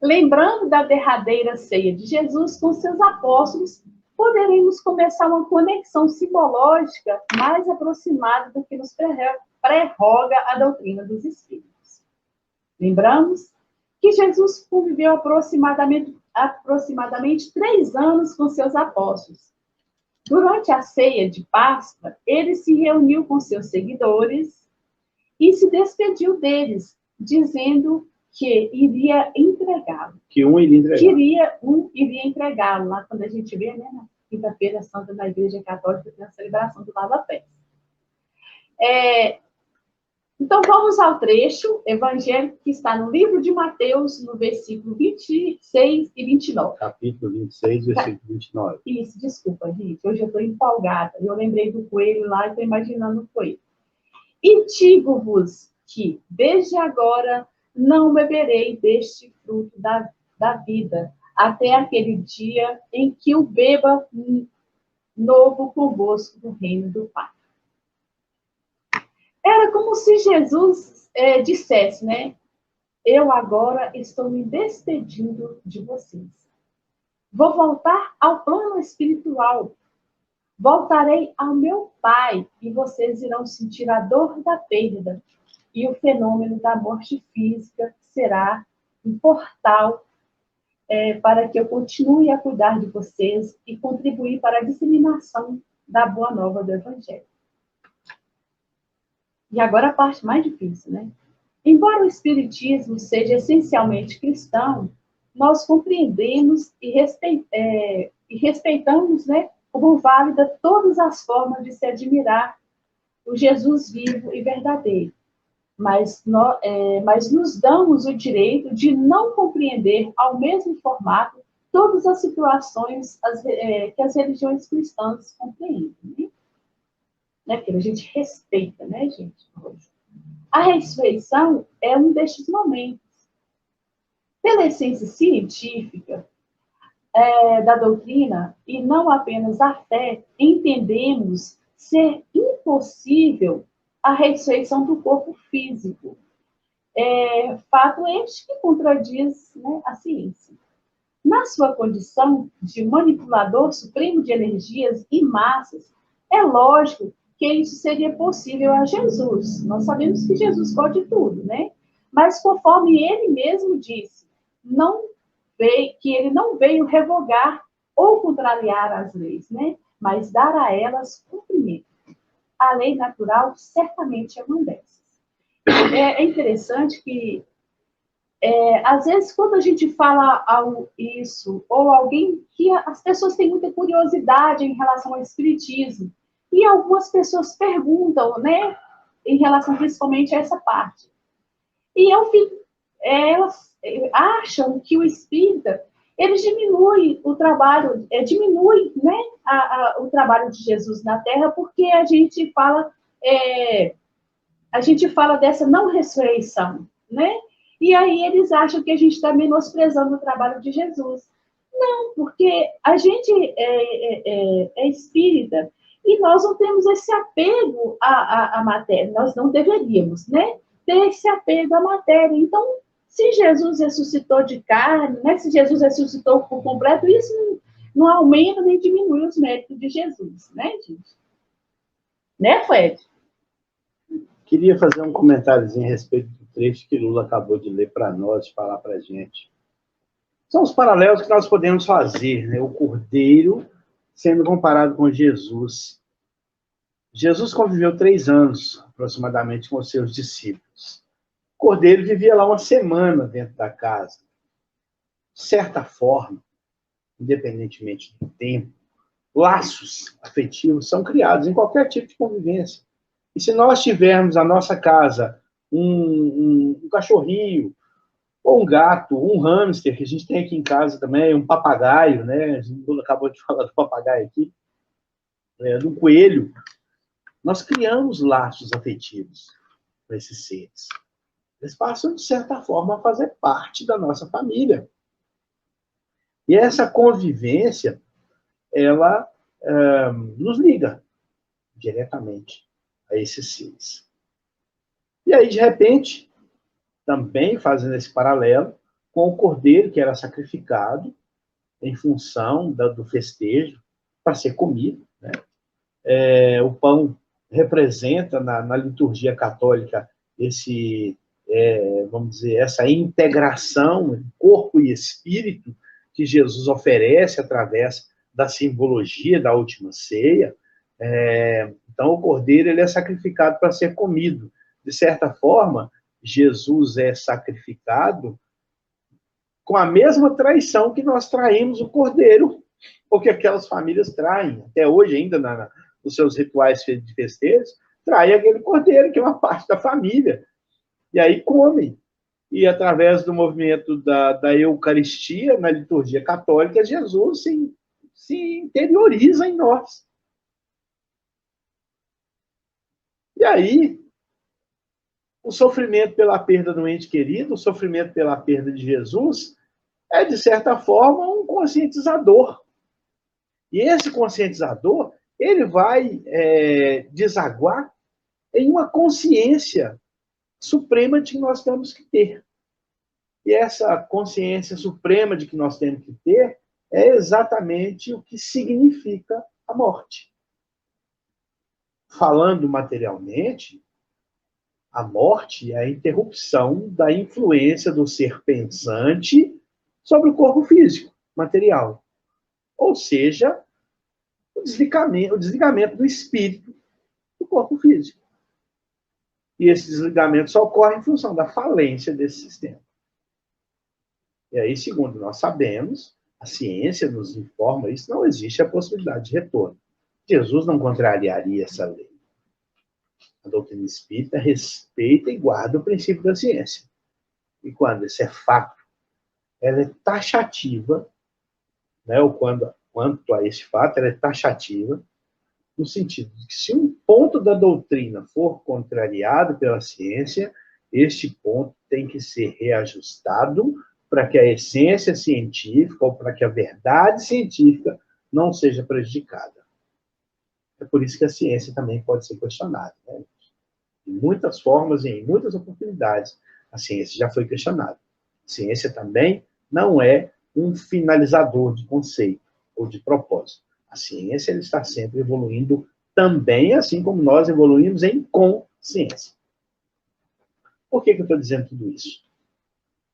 Lembrando da derradeira ceia de Jesus com seus apóstolos, poderemos começar uma conexão simbológica mais aproximada do que nos prerroga a doutrina dos Espíritos. Lembramos que Jesus conviveu aproximadamente 3 anos com seus apóstolos. Durante a ceia de Páscoa, ele se reuniu com seus seguidores e se despediu deles, dizendo que iria entregá-lo. Que um iria entregá-lo. Um iria entregá-lo, lá quando a gente vê, né, na Quinta-feira Santa na Igreja Católica, tem a celebração do Lava-Pés. Então, vamos ao trecho evangélico que está no livro de Mateus, no versículo 26 e 29. Capítulo 26, versículo 29. Isso, desculpa, gente. Hoje eu estou empolgada. Eu lembrei do coelho lá e estou imaginando o coelho. E digo-vos que, desde agora, não beberei deste fruto da vida, até aquele dia em que o beba novo convosco no reino do Pai. Era como se Jesus dissesse, né? Eu agora estou me despedindo de vocês. Vou voltar ao plano espiritual. Voltarei ao meu Pai e vocês irão sentir a dor da perda. E o fenômeno da morte física será um portal para que eu continue a cuidar de vocês e contribuir para a disseminação da boa nova do Evangelho. E agora a parte mais difícil, né? Embora o Espiritismo seja essencialmente cristão, nós compreendemos e respeitamos, né, como válida todas as formas de se admirar o Jesus vivo e verdadeiro. Mas nos damos o direito de não compreender ao mesmo formato todas as situações que as religiões cristãs compreendem, né? Porque a gente respeita, né, gente? A ressurreição é um destes momentos. Pela essência científica da doutrina, e não apenas a fé, entendemos ser impossível a ressurreição do corpo físico. Fato este que contradiz, né, a ciência. Na sua condição de manipulador supremo de energias e massas, é lógico que isso seria possível a Jesus. Nós sabemos que Jesus pode tudo, né? Mas conforme ele mesmo disse, que ele não veio revogar ou contrariar as leis, né? Mas dar a elas cumprimento. A lei natural certamente é uma dessas. é interessante que, às vezes, quando a gente fala isso, ou alguém que as pessoas têm muita curiosidade em relação ao espiritismo, e algumas pessoas perguntam, né, em relação principalmente a essa parte. E elas acham que o espírita, ele diminui o trabalho, diminui, né, o trabalho de Jesus na Terra, porque a gente fala dessa não ressurreição, né? E aí eles acham que a gente está menosprezando o trabalho de Jesus. Não, porque a gente é espírita e nós não temos esse apego à matéria. Nós não deveríamos, né? Ter esse apego à matéria. Então, se Jesus ressuscitou de carne, né? Se Jesus ressuscitou por completo, isso não aumenta nem diminui os méritos de Jesus, né, gente? Né, Fred? Queria fazer um comentáriozinho a respeito do trecho que Lula acabou de ler para nós, falar para a gente. São os paralelos que nós podemos fazer, né? O Cordeiro sendo comparado com Jesus. Jesus conviveu 3 anos, aproximadamente, com os seus discípulos. O Cordeiro vivia lá uma semana dentro da casa. De certa forma, independentemente do tempo, laços afetivos são criados em qualquer tipo de convivência. E se nós tivermos na nossa casa um cachorrinho, ou um gato, um hamster, que a gente tem aqui em casa também, um papagaio, né? A gente acabou de falar do papagaio aqui, do coelho. Nós criamos laços afetivos com esses seres. Eles passam, de certa forma, a fazer parte da nossa família. E essa convivência, ela nos liga diretamente a esses seres. E aí, de repente, também fazendo esse paralelo com o cordeiro que era sacrificado em função do festejo para ser comido, né? O pão representa na liturgia católica vamos dizer, essa integração corpo e espírito que Jesus oferece através da simbologia da última ceia. Então, o cordeiro ele é sacrificado para ser comido. De certa forma, Jesus é sacrificado com a mesma traição que nós traímos o cordeiro, porque aquelas famílias traem, até hoje ainda nos seus rituais de festejos, traem aquele cordeiro, que é uma parte da família, e aí comem. E através do movimento da Eucaristia, na liturgia católica, Jesus se interioriza em nós. E aí, o sofrimento pela perda do ente querido, o sofrimento pela perda de Jesus, é, de certa forma, um conscientizador. E esse conscientizador, ele vai desaguar em uma consciência suprema de que nós temos que ter. E essa consciência suprema de que nós temos que ter é exatamente o que significa a morte. Falando materialmente, a morte é a interrupção da influência do ser pensante sobre o corpo físico, material. Ou seja, o desligamento do espírito do corpo físico. E esse desligamento só ocorre em função da falência desse sistema. E aí, segundo nós sabemos, a ciência nos informa isso, não existe a possibilidade de retorno. Jesus não contrariaria essa lei. A doutrina espírita respeita e guarda o princípio da ciência. E quando isso é fato, ela é taxativa, né? Ou quanto a esse fato, ela é taxativa, no sentido de que se um ponto da doutrina for contrariado pela ciência, este ponto tem que ser reajustado para que a essência científica ou para que a verdade científica não seja prejudicada. É por isso que a ciência também pode ser questionada, né? De muitas formas e em muitas oportunidades, a ciência já foi questionada. A ciência também não é um finalizador de conceito ou de propósito. A ciência ele está sempre evoluindo também, assim como nós evoluímos em consciência. Por que eu estou dizendo tudo isso?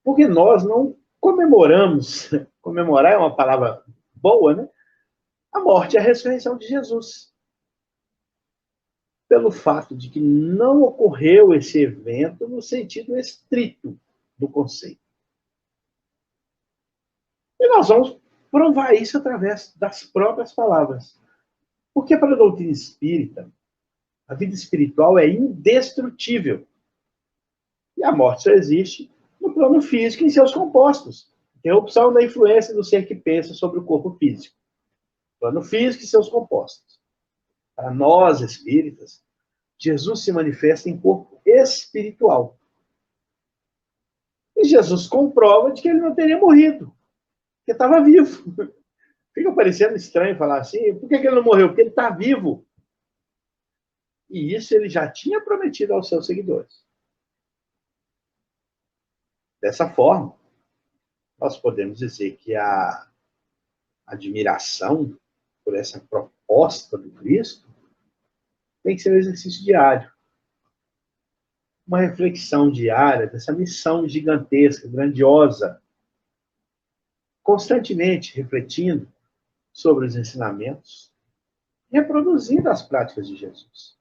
Porque nós não comemoramos, comemorar é uma palavra boa, né? A morte e a ressurreição de Jesus. pelo fato de que não ocorreu esse evento no sentido estrito do conceito. E nós vamos provar isso através das próprias palavras. Porque para a doutrina espírita, a vida espiritual é indestrutível. E a morte só existe no plano físico em seus compostos. Interrupção da influência do ser que pensa sobre o corpo físico. Plano físico e seus compostos. Para nós, espíritas, Jesus se manifesta em corpo espiritual. E Jesus comprova de que ele não teria morrido, porque estava vivo. Fica parecendo estranho falar assim, por que ele não morreu? Porque ele está vivo. E isso ele já tinha prometido aos seus seguidores. Dessa forma, nós podemos dizer que a admiração por essa proposta do Cristo tem que ser um exercício diário. Uma reflexão diária dessa missão gigantesca, grandiosa, constantemente refletindo sobre os ensinamentos, reproduzindo as práticas de Jesus.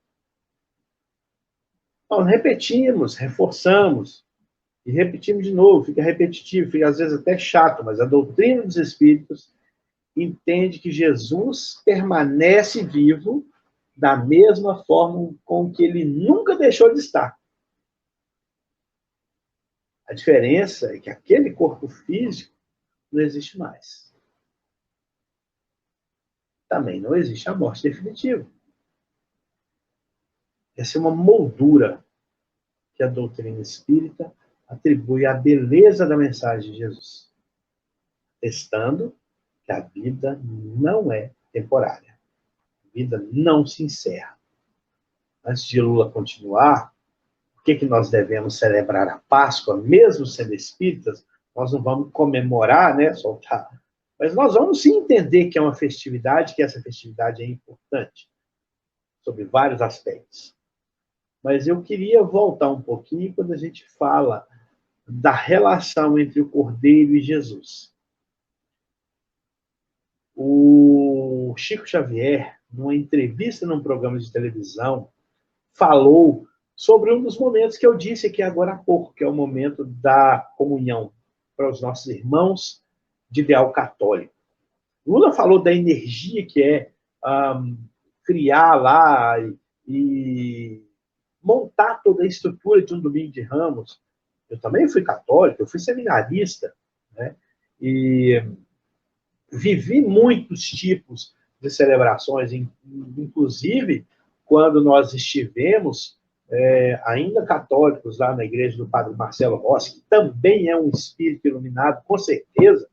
Nós repetimos, reforçamos, e repetimos de novo, fica repetitivo, fica às vezes até chato, mas a doutrina dos Espíritos entende que Jesus permanece vivo da mesma forma com que ele nunca deixou de estar. A diferença é que aquele corpo físico não existe mais. Também não existe a morte definitiva. Essa é uma moldura que a doutrina espírita atribui à beleza da mensagem de Jesus, testando que a vida não é temporária. A vida não se encerra. Antes de Lula continuar, por que nós devemos celebrar a Páscoa, mesmo sendo espíritas? Nós não vamos comemorar, né, soltar, mas nós vamos sim entender que é uma festividade, que essa festividade é importante, sobre vários aspectos. Mas eu queria voltar um pouquinho quando a gente fala da relação entre o Cordeiro e Jesus. O Chico Xavier, numa entrevista num programa de televisão, falou sobre um dos momentos que eu disse aqui agora há pouco, que é o momento da comunhão para os nossos irmãos de ideal católico. Lula falou da energia que é criar lá e montar toda a estrutura de um domingo de Ramos. Eu também fui católico, eu fui seminarista, né? E vivi muitos tipos de celebrações, inclusive quando nós estivemos ainda católicos lá na igreja do Padre Marcelo Rossi, que também é um espírito iluminado, com certeza,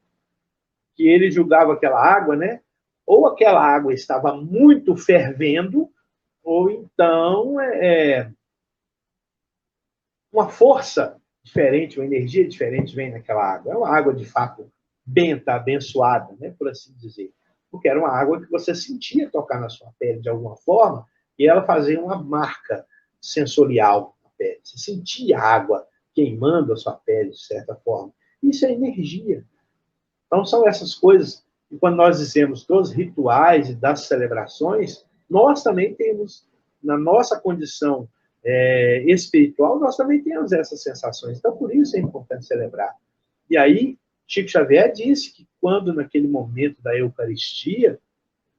que ele julgava aquela água, né? Ou aquela água estava muito fervendo, ou então uma força diferente, uma energia diferente vem naquela água. É uma água, de fato, benta, abençoada, né, por assim dizer. Porque era uma água que você sentia tocar na sua pele de alguma forma, e ela fazia uma marca sensorial na pele. Você sentia a água queimando a sua pele, de certa forma. Isso é energia. Então, são essas coisas que, quando nós dizemos dos rituais e das celebrações, nós também temos, na nossa condição espiritual, nós também temos essas sensações. Então, por isso é importante celebrar. E aí, Chico Xavier disse que quando, naquele momento da Eucaristia,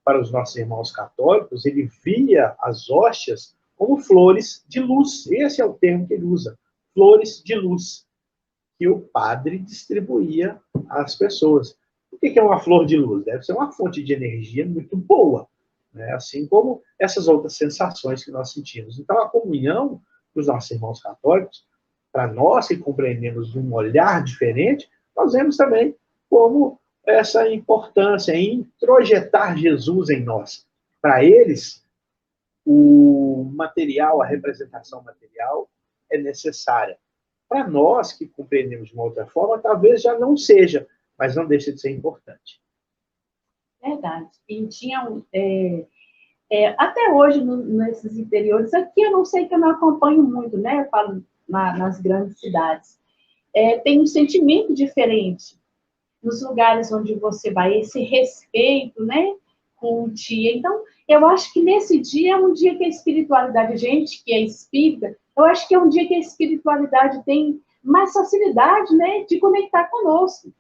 para os nossos irmãos católicos, ele via as hóstias como flores de luz. Esse é o termo que ele usa, flores de luz, que o padre distribuía às pessoas. O que é uma flor de luz? Deve ser uma fonte de energia muito boa, né? Assim como essas outras sensações que nós sentimos. Então, a comunhão dos nossos irmãos católicos, para nós que compreendemos de um olhar diferente, nós vemos também como essa importância em introjetar Jesus em nós. Para eles, o material, a representação material é necessária. Para nós que compreendemos de uma outra forma, talvez já não seja, mas não deixa de ser importante. Verdade. E tinha até hoje, nesses interiores, aqui eu não sei que eu não acompanho muito, né? Eu falo nas grandes cidades. Tem um sentimento diferente nos lugares onde você vai, esse respeito, né? Com o tia. Então, Eu acho que nesse dia é um dia que a espiritualidade, a gente que é espírita, eu acho que é um dia que a espiritualidade tem mais facilidade, né, de conectar conosco.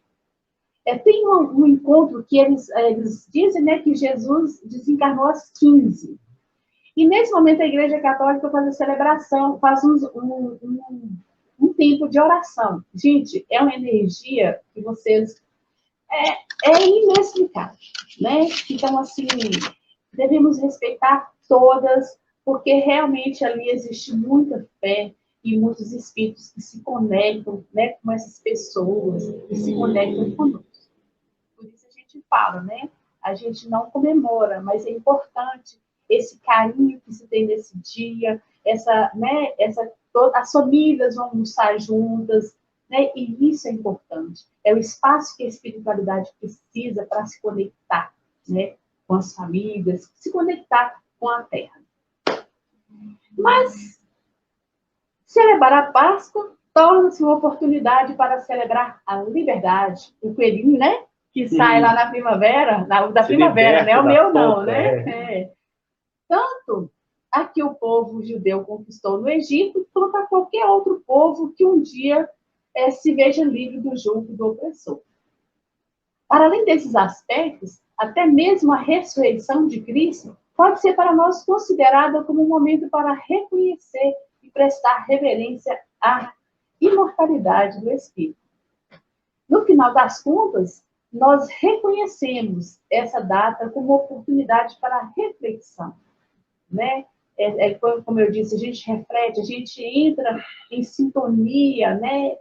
Tem um encontro que eles dizem, né, que Jesus desencarnou às 15. E nesse momento a Igreja Católica faz a celebração, faz um tempo de oração. Gente, é uma energia que vocês... É inexplicável, né? Então, assim, devemos respeitar todas, porque realmente ali existe muita fé e muitos espíritos que se conectam, né, com essas pessoas, que se conectam conosco. Por isso a gente fala, né? A gente não comemora, mas é importante esse carinho que se tem nesse dia, as famílias vão almoçar juntas, né? E isso é importante. É o espaço que a espiritualidade precisa para se conectar, né? Com as famílias, se conectar com a Terra. Mas celebrar a Páscoa torna-se uma oportunidade para celebrar a liberdade. O coelhinho, né? Que sai lá na primavera, da primavera, né? O meu não, né? Tanto a que o povo judeu conquistou no Egito, quanto a qualquer outro povo que um dia se veja livre do jugo do opressor. Para além desses aspectos, até mesmo a ressurreição de Cristo pode ser para nós considerada como um momento para reconhecer e prestar reverência à imortalidade do Espírito. No final das contas, nós reconhecemos essa data como oportunidade para reflexão, né? Como eu disse, a gente reflete, a gente entra em sintonia, né?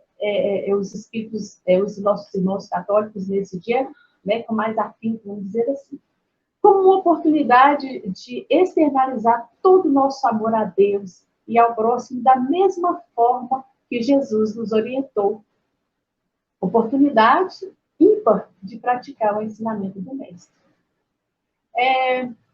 Os espíritos, os nossos irmãos católicos nesse dia, né? Com mais afinco, vamos dizer assim, como uma oportunidade de externalizar todo o nosso amor a Deus e ao próximo da mesma forma que Jesus nos orientou. Oportunidade ímpar de praticar o ensinamento do Mestre.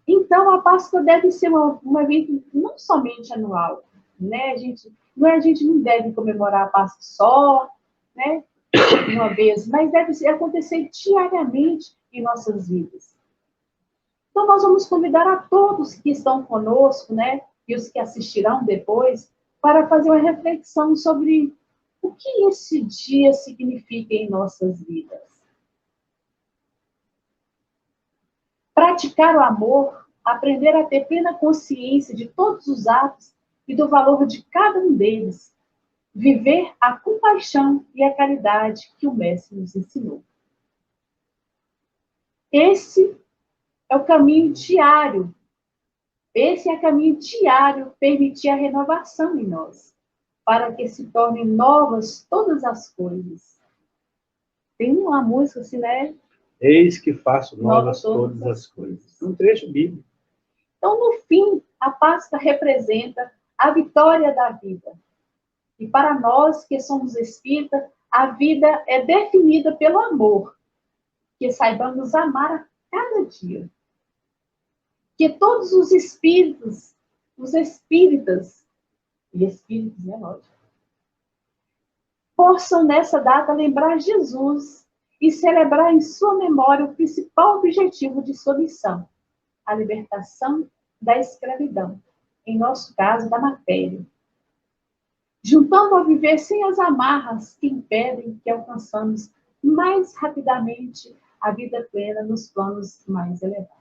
Então, a Páscoa deve ser um evento não somente anual, né? A gente não deve comemorar a Páscoa só, né? Uma vez, mas deve acontecer diariamente em nossas vidas. Então, nós vamos convidar a todos que estão conosco, né? E os que assistirão depois, para fazer uma reflexão sobre o que esse dia significa em nossas vidas. Praticar o amor, aprender a ter plena consciência de todos os atos e do valor de cada um deles. Viver a compaixão e a caridade que o Mestre nos ensinou. Esse é o caminho diário. Esse é o caminho diário, permitir a renovação em nós, para que se tornem novas todas as coisas. Tem uma música assim, né? Eis que faço novas todas as coisas. Um trecho bíblico. Então, no fim, a Páscoa representa a vitória da vida. E para nós que somos espíritas, a vida é definida pelo amor. Que saibamos amar a cada dia. Que todos os espíritas, e espíritos, né, lógico, possam nessa data lembrar Jesus e celebrar em sua memória o principal objetivo de sua missão, a libertação da escravidão, em nosso caso, da matéria. Juntando a viver sem as amarras que impedem que alcançamos mais rapidamente a vida plena nos planos mais elevados.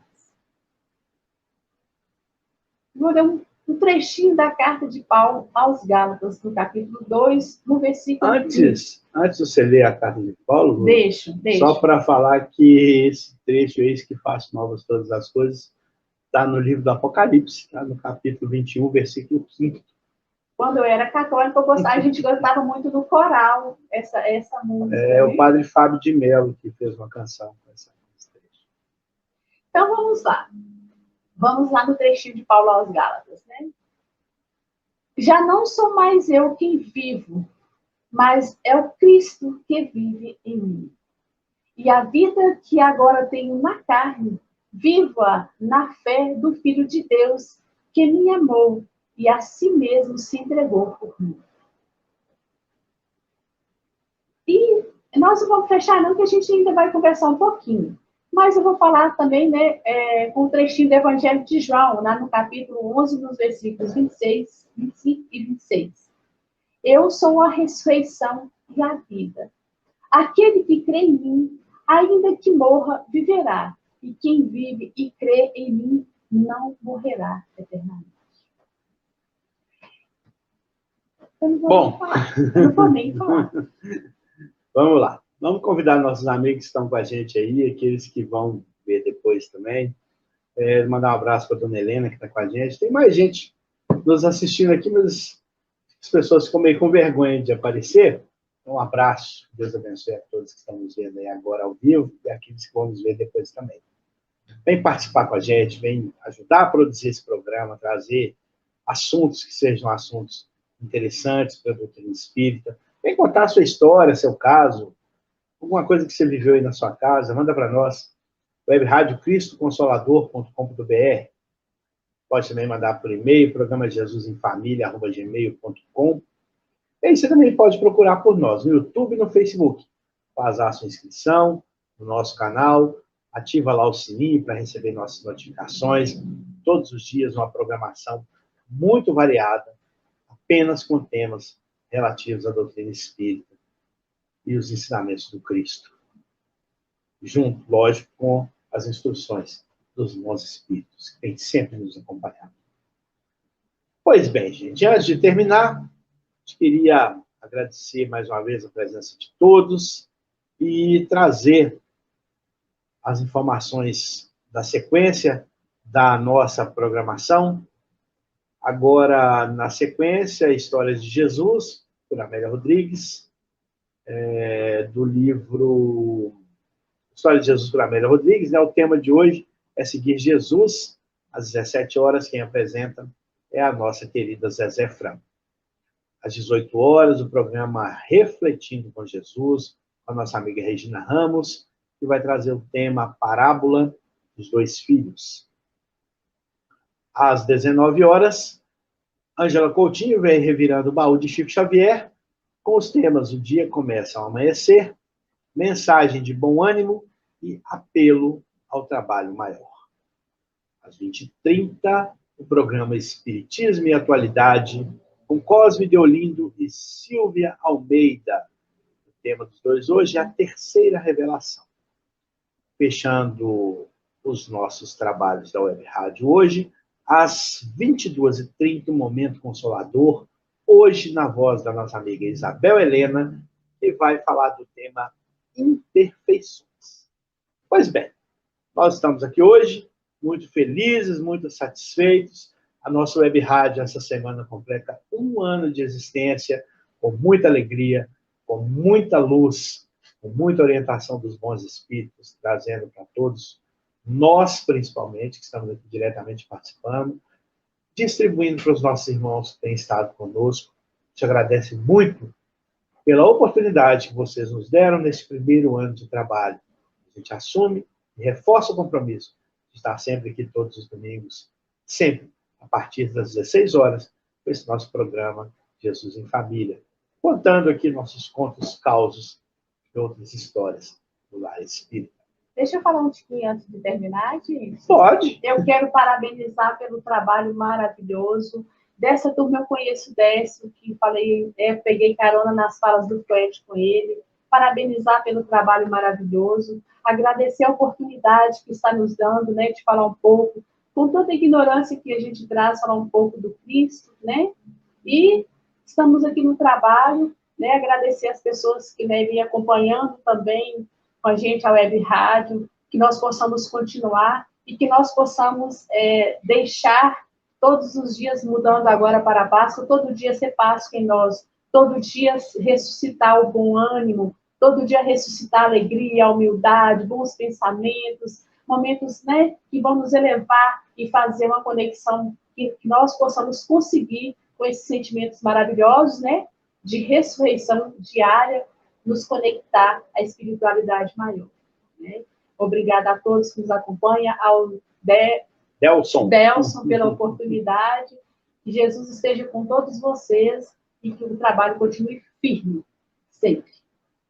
Vou ler um trechinho da carta de Paulo aos Gálatas, no capítulo 2, no versículo... Antes de você ler a carta de Paulo, deixa. Só para falar que esse trecho, eis que faço novas todas as coisas, está no livro do Apocalipse, tá? No capítulo 21, versículo 5. Quando eu era católica, a gente gostava muito do coral, essa música. É o padre Fábio de Mello que fez uma canção com esse trecho. Então, vamos lá. Vamos lá no trechinho de Paulo aos Gálatas, né? Já não sou mais eu quem vivo, mas é o Cristo que vive em mim. E a vida que agora tenho na carne, vivo-a na fé do Filho de Deus, que me amou e a si mesmo se entregou por mim. E nós não vamos fechar não, que a gente ainda vai conversar um pouquinho. Mas eu vou falar também, né, com um trechinho do Evangelho de João, lá no capítulo 11, nos versículos 26, 25 e 26. Eu sou a ressurreição e a vida. Aquele que crê em mim, ainda que morra, viverá. E quem vive e crê em mim, não morrerá eternamente. Eu não vou nem falar. Eu não vou nem falar. Vamos lá. Vamos convidar nossos amigos que estão com a gente aí, aqueles que vão ver depois também. Mandar um abraço para a dona Helena, que está com a gente. Tem mais gente nos assistindo aqui, mas as pessoas ficam meio com vergonha de aparecer. Um abraço. Deus abençoe a todos que estão nos vendo aí agora ao vivo e aqueles que vão nos ver depois também. Vem participar com a gente, vem ajudar a produzir esse programa, trazer assuntos que sejam assuntos interessantes para a doutrina espírita. Vem contar a sua história, seu caso, alguma coisa que você viveu aí na sua casa, manda para nós. webradiocristoconsolador.com.br. Pode também mandar por e-mail, programajesusemfamilia@gmail.com. E aí você também pode procurar por nós no YouTube e no Facebook. Faz a sua inscrição no nosso canal, ativa lá o sininho para receber nossas notificações. Todos os dias uma programação muito variada, apenas com temas relativos à doutrina espírita e os ensinamentos do Cristo. Junto, lógico, com as instruções dos bons espíritos, que têm sempre nos acompanhado. Pois bem, gente, antes de terminar, eu queria agradecer mais uma vez a presença de todos e trazer as informações da sequência da nossa programação. Agora, na sequência, Histórias de Jesus, por Amélia Rodrigues, do livro História de Jesus por Amélia Rodrigues, né? O tema de hoje é Seguir Jesus. Às 17 horas, quem apresenta é a nossa querida Zezé Franco. Às 18 horas, o programa Refletindo com Jesus, com a nossa amiga Regina Ramos, que vai trazer o tema Parábola dos Dois Filhos. Às 19 horas, Ângela Coutinho vem revirando o baú de Chico Xavier, com os temas O Dia Começa ao Amanhecer, Mensagem de Bom Ânimo e Apelo ao Trabalho Maior. Às 20h30, o programa Espiritismo e Atualidade, com Cosme de Olindo e Silvia Almeida. O tema dos dois hoje é a terceira revelação. Fechando os nossos trabalhos da Web Rádio hoje, às 22h30, o Momento Consolador, hoje na voz da nossa amiga Isabel Helena, que vai falar do tema imperfeições. Pois bem, nós estamos aqui hoje, muito felizes, muito satisfeitos. A nossa Web Rádio, essa semana, completa 1 ano de existência, com muita alegria, com muita luz, com muita orientação dos bons espíritos, trazendo para todos, nós principalmente, que estamos aqui diretamente participando, distribuindo para os nossos irmãos que têm estado conosco. Te agradece muito pela oportunidade que vocês nos deram nesse primeiro ano de trabalho. A gente assume e reforça o compromisso de estar sempre aqui todos os domingos, sempre a partir das 16 horas, com esse nosso programa Jesus em Família, contando aqui nossos contos, causos e outras histórias do lar espírita. Deixa eu falar um tiquinho antes de terminar, gente. Pode. Eu quero parabenizar pelo trabalho maravilhoso. Dessa turma eu conheço o Décio, que falei, peguei carona nas falas do Fred com ele. Parabenizar pelo trabalho maravilhoso. Agradecer a oportunidade que está nos dando, né, de falar um pouco, com tanta ignorância que a gente traz, falar um pouco do Cristo, né? E estamos aqui no trabalho, né? Agradecer as pessoas que vêm acompanhando também com a gente, a Web Rádio, que nós possamos continuar e que nós possamos deixar todos os dias mudando agora para a Páscoa, todo dia ser Páscoa em nós, todo dia ressuscitar o bom ânimo, todo dia ressuscitar a alegria, a humildade, bons pensamentos, momentos, né, que vão nos elevar e fazer uma conexão que nós possamos conseguir com esses sentimentos maravilhosos, né, de ressurreição diária, nos conectar à espiritualidade maior. Né? Obrigada a todos que nos acompanham, ao Delson pela oportunidade, que Jesus esteja com todos vocês e que o trabalho continue firme, sempre.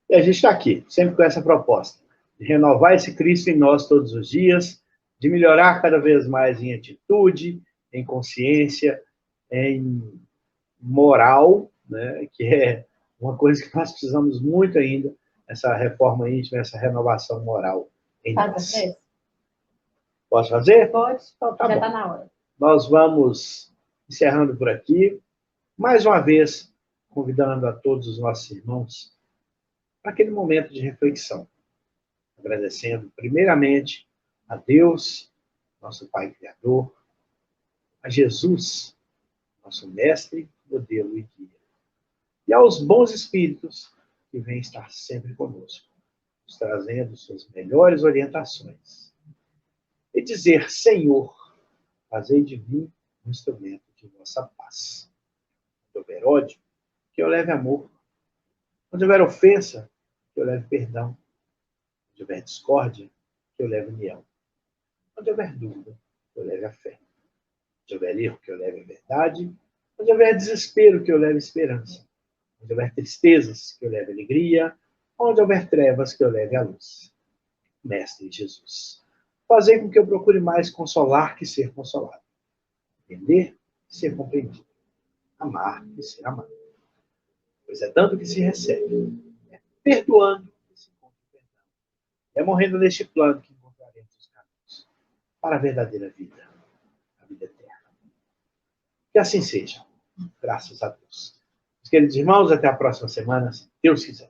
E a gente está aqui, sempre com essa proposta, de renovar esse Cristo em nós todos os dias, de melhorar cada vez mais em atitude, em consciência, em moral, né, que é uma coisa que nós precisamos muito ainda, essa reforma íntima, essa renovação moral em nós. Posso fazer? Pode, então, tá já bom. está na hora. Nós vamos encerrando por aqui, mais uma vez, convidando a todos os nossos irmãos para aquele momento de reflexão, agradecendo primeiramente a Deus, nosso Pai Criador, a Jesus, nosso mestre, modelo e guia, e aos bons espíritos que vêm estar sempre conosco, nos trazendo suas melhores orientações. E dizer: Senhor, fazei de mim um instrumento de vossa paz. Onde houver ódio, que eu leve amor. Onde houver ofensa, que eu leve perdão. Onde houver discórdia, que eu leve união. Onde houver dúvida, que eu leve a fé. Onde houver erro, que eu leve a verdade. Onde houver desespero, que eu leve esperança. Onde houver tristezas, que eu leve alegria. Onde houver trevas, que eu leve a luz. Mestre Jesus, fazei com que eu procure mais consolar que ser consolado. Entender e ser compreendido. Amar e ser amado. Pois é dando que se recebe. É perdoando que se encontra o perdão. É morrendo neste plano que encontraremos os caminhos para a verdadeira vida. A vida eterna. Que assim seja. Graças a Deus. Meus queridos irmãos, até a próxima semana, se Deus quiser.